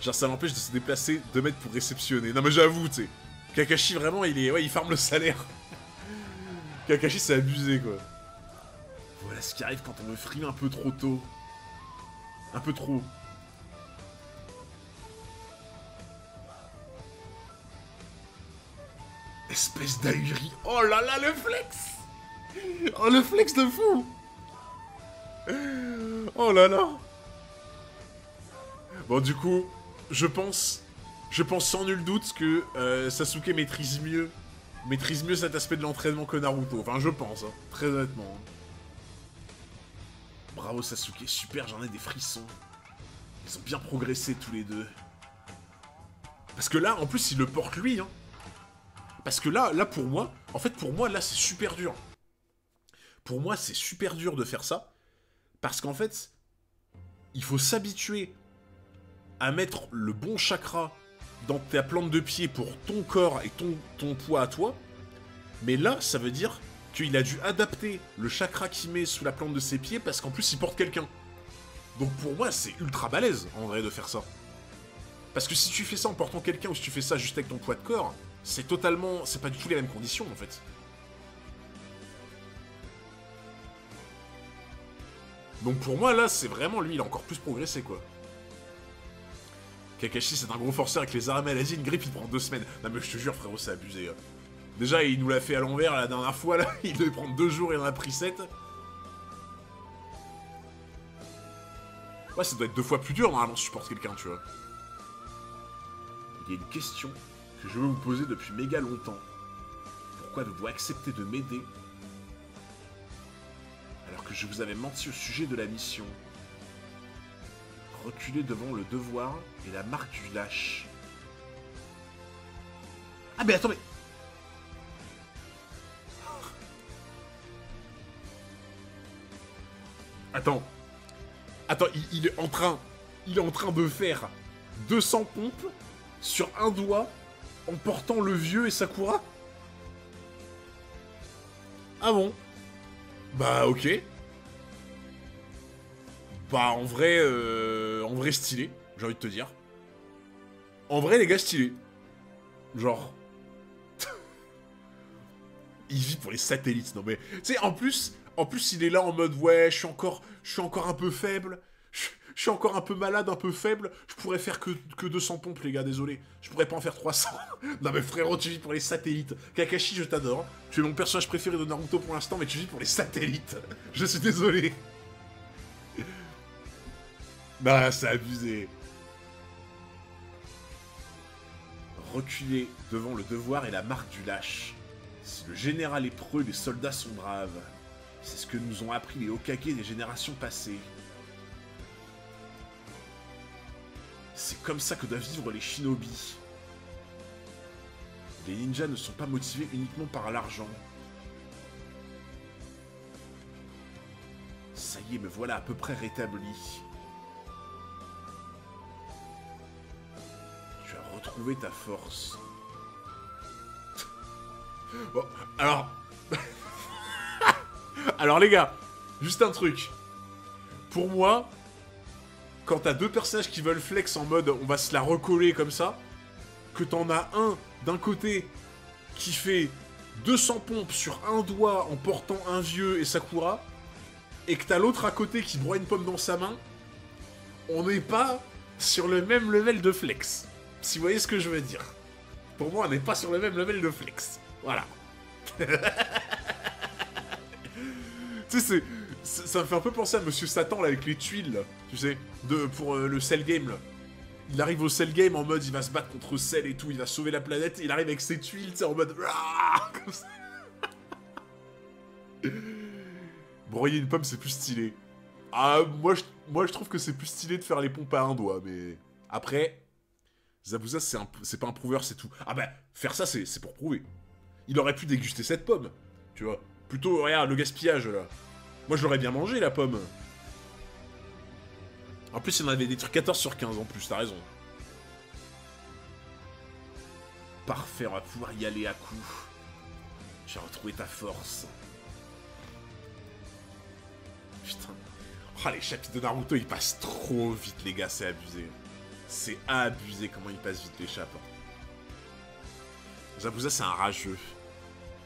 Genre, ça l'empêche de se déplacer 2 mètres pour réceptionner. Non, mais j'avoue, tu sais. Kakashi, vraiment, ouais, il farme le salaire. Kakashi, c'est abusé, quoi. Voilà ce qui arrive quand on me frime un peu trop tôt. Un peu trop. Espèce d'ahuri. Oh là là, le flex. Oh, le flex de fou. Oh là là. Bon, du coup, je pense sans nul doute que Sasuke maîtrise mieux cet aspect de l'entraînement que Naruto. Enfin, je pense, hein, très honnêtement. Bravo Sasuke, super, j'en ai des frissons. Ils ont bien progressé tous les deux. Parce que là, en plus, il le porte lui, hein. Parce que là, pour moi, en fait, pour moi, là, c'est super dur. Pour moi, c'est super dur de faire ça. Parce qu'en fait, il faut s'habituer à mettre le bon chakra dans ta plante de pied pour ton corps et ton poids à toi. Mais là, ça veut dire qu'il a dû adapter le chakra qu'il met sous la plante de ses pieds parce qu'en plus, il porte quelqu'un. Donc pour moi, c'est ultra balèze, en vrai, de faire ça. Parce que si tu fais ça en portant quelqu'un ou si tu fais ça juste avec ton poids de corps, c'est totalement... c'est pas du tout les mêmes conditions, en fait. Donc pour moi, là, c'est vraiment lui, il a encore plus progressé, quoi. Kakashi, c'est un gros forceur avec les armes maladie, une grippe, il prend 2 semaines. Non mais je te jure, frérot, c'est abusé. Hein. Déjà, il nous l'a fait à l'envers la dernière fois, là. Il devait prendre 2 jours et il en a pris 7. Ouais, ça doit être 2 fois plus dur, normalement, si je porte quelqu'un, tu vois. Il y a une question que je veux vous poser depuis méga longtemps. Pourquoi avez-vous accepté de m'aider alors que je vous avais menti au sujet de la mission? Reculer devant le devoir et la marque du lâche. Ah mais attends, mais... Attends, il est en train de faire 200 pompes sur un doigt en portant le vieux et Sakura? Ah bon? Bah ok. Bah en vrai stylé, j'ai envie de te dire. En vrai les gars stylé. Genre... il vit pour les satellites, non mais... Tu sais, en plus il est là en mode ouais, je suis encore un peu faible. Je suis encore un peu malade, un peu faible. Je pourrais faire que 200 pompes, les gars, désolé. Je pourrais pas en faire 300. Non mais frérot, tu vis pour les satellites. Kakashi, je t'adore. Tu es mon personnage préféré de Naruto pour l'instant, mais tu vis pour les satellites. Je suis désolé. Bah, c'est abusé. Reculer devant le devoir et la marque du lâche. Si le général est preux, les soldats sont braves. C'est ce que nous ont appris les Hokage des générations passées. C'est comme ça que doivent vivre les shinobi. Les ninjas ne sont pas motivés uniquement par l'argent. Ça y est, me voilà à peu près rétabli. Tu as retrouvé ta force. Bon, alors... alors les gars, juste un truc. Pour moi... Quand t'as 2 personnages qui veulent flex en mode on va se la recoller comme ça, que t'en as un d'un côté qui fait 200 pompes sur un doigt en portant un vieux et Sakura, et que t'as l'autre à côté qui broie une pomme dans sa main, on n'est pas sur le même level de flex. Si vous voyez ce que je veux dire. Pour moi, on n'est pas sur le même level de flex. Voilà. Tu sais, ça me fait un peu penser à Monsieur Satan là avec les tuiles là, tu sais, pour le Cell Game là. Il arrive au Cell Game en mode il va se battre contre Cell et tout, il va sauver la planète, et il arrive avec ses tuiles, tu sais, en mode comme ça. Broyer une pomme c'est plus stylé. Ah moi je trouve que c'est plus stylé de faire les pompes à un doigt, mais après Zabuza c'est pas un prouveur, c'est tout. Ah bah faire ça c'est pour prouver. Il aurait pu déguster cette pomme, tu vois. Plutôt regarde le gaspillage là. Moi, je l'aurais bien mangé, la pomme. En plus, il y en avait des trucs 14 sur 15 en plus, t'as raison. Parfait, on va pouvoir y aller à coup. J'ai retrouvé ta force. Putain. Oh, les chapitres de Naruto, ils passent trop vite, les gars, c'est abusé. C'est abusé comment ils passent vite les chapitres. Zabuza, c'est un rageux.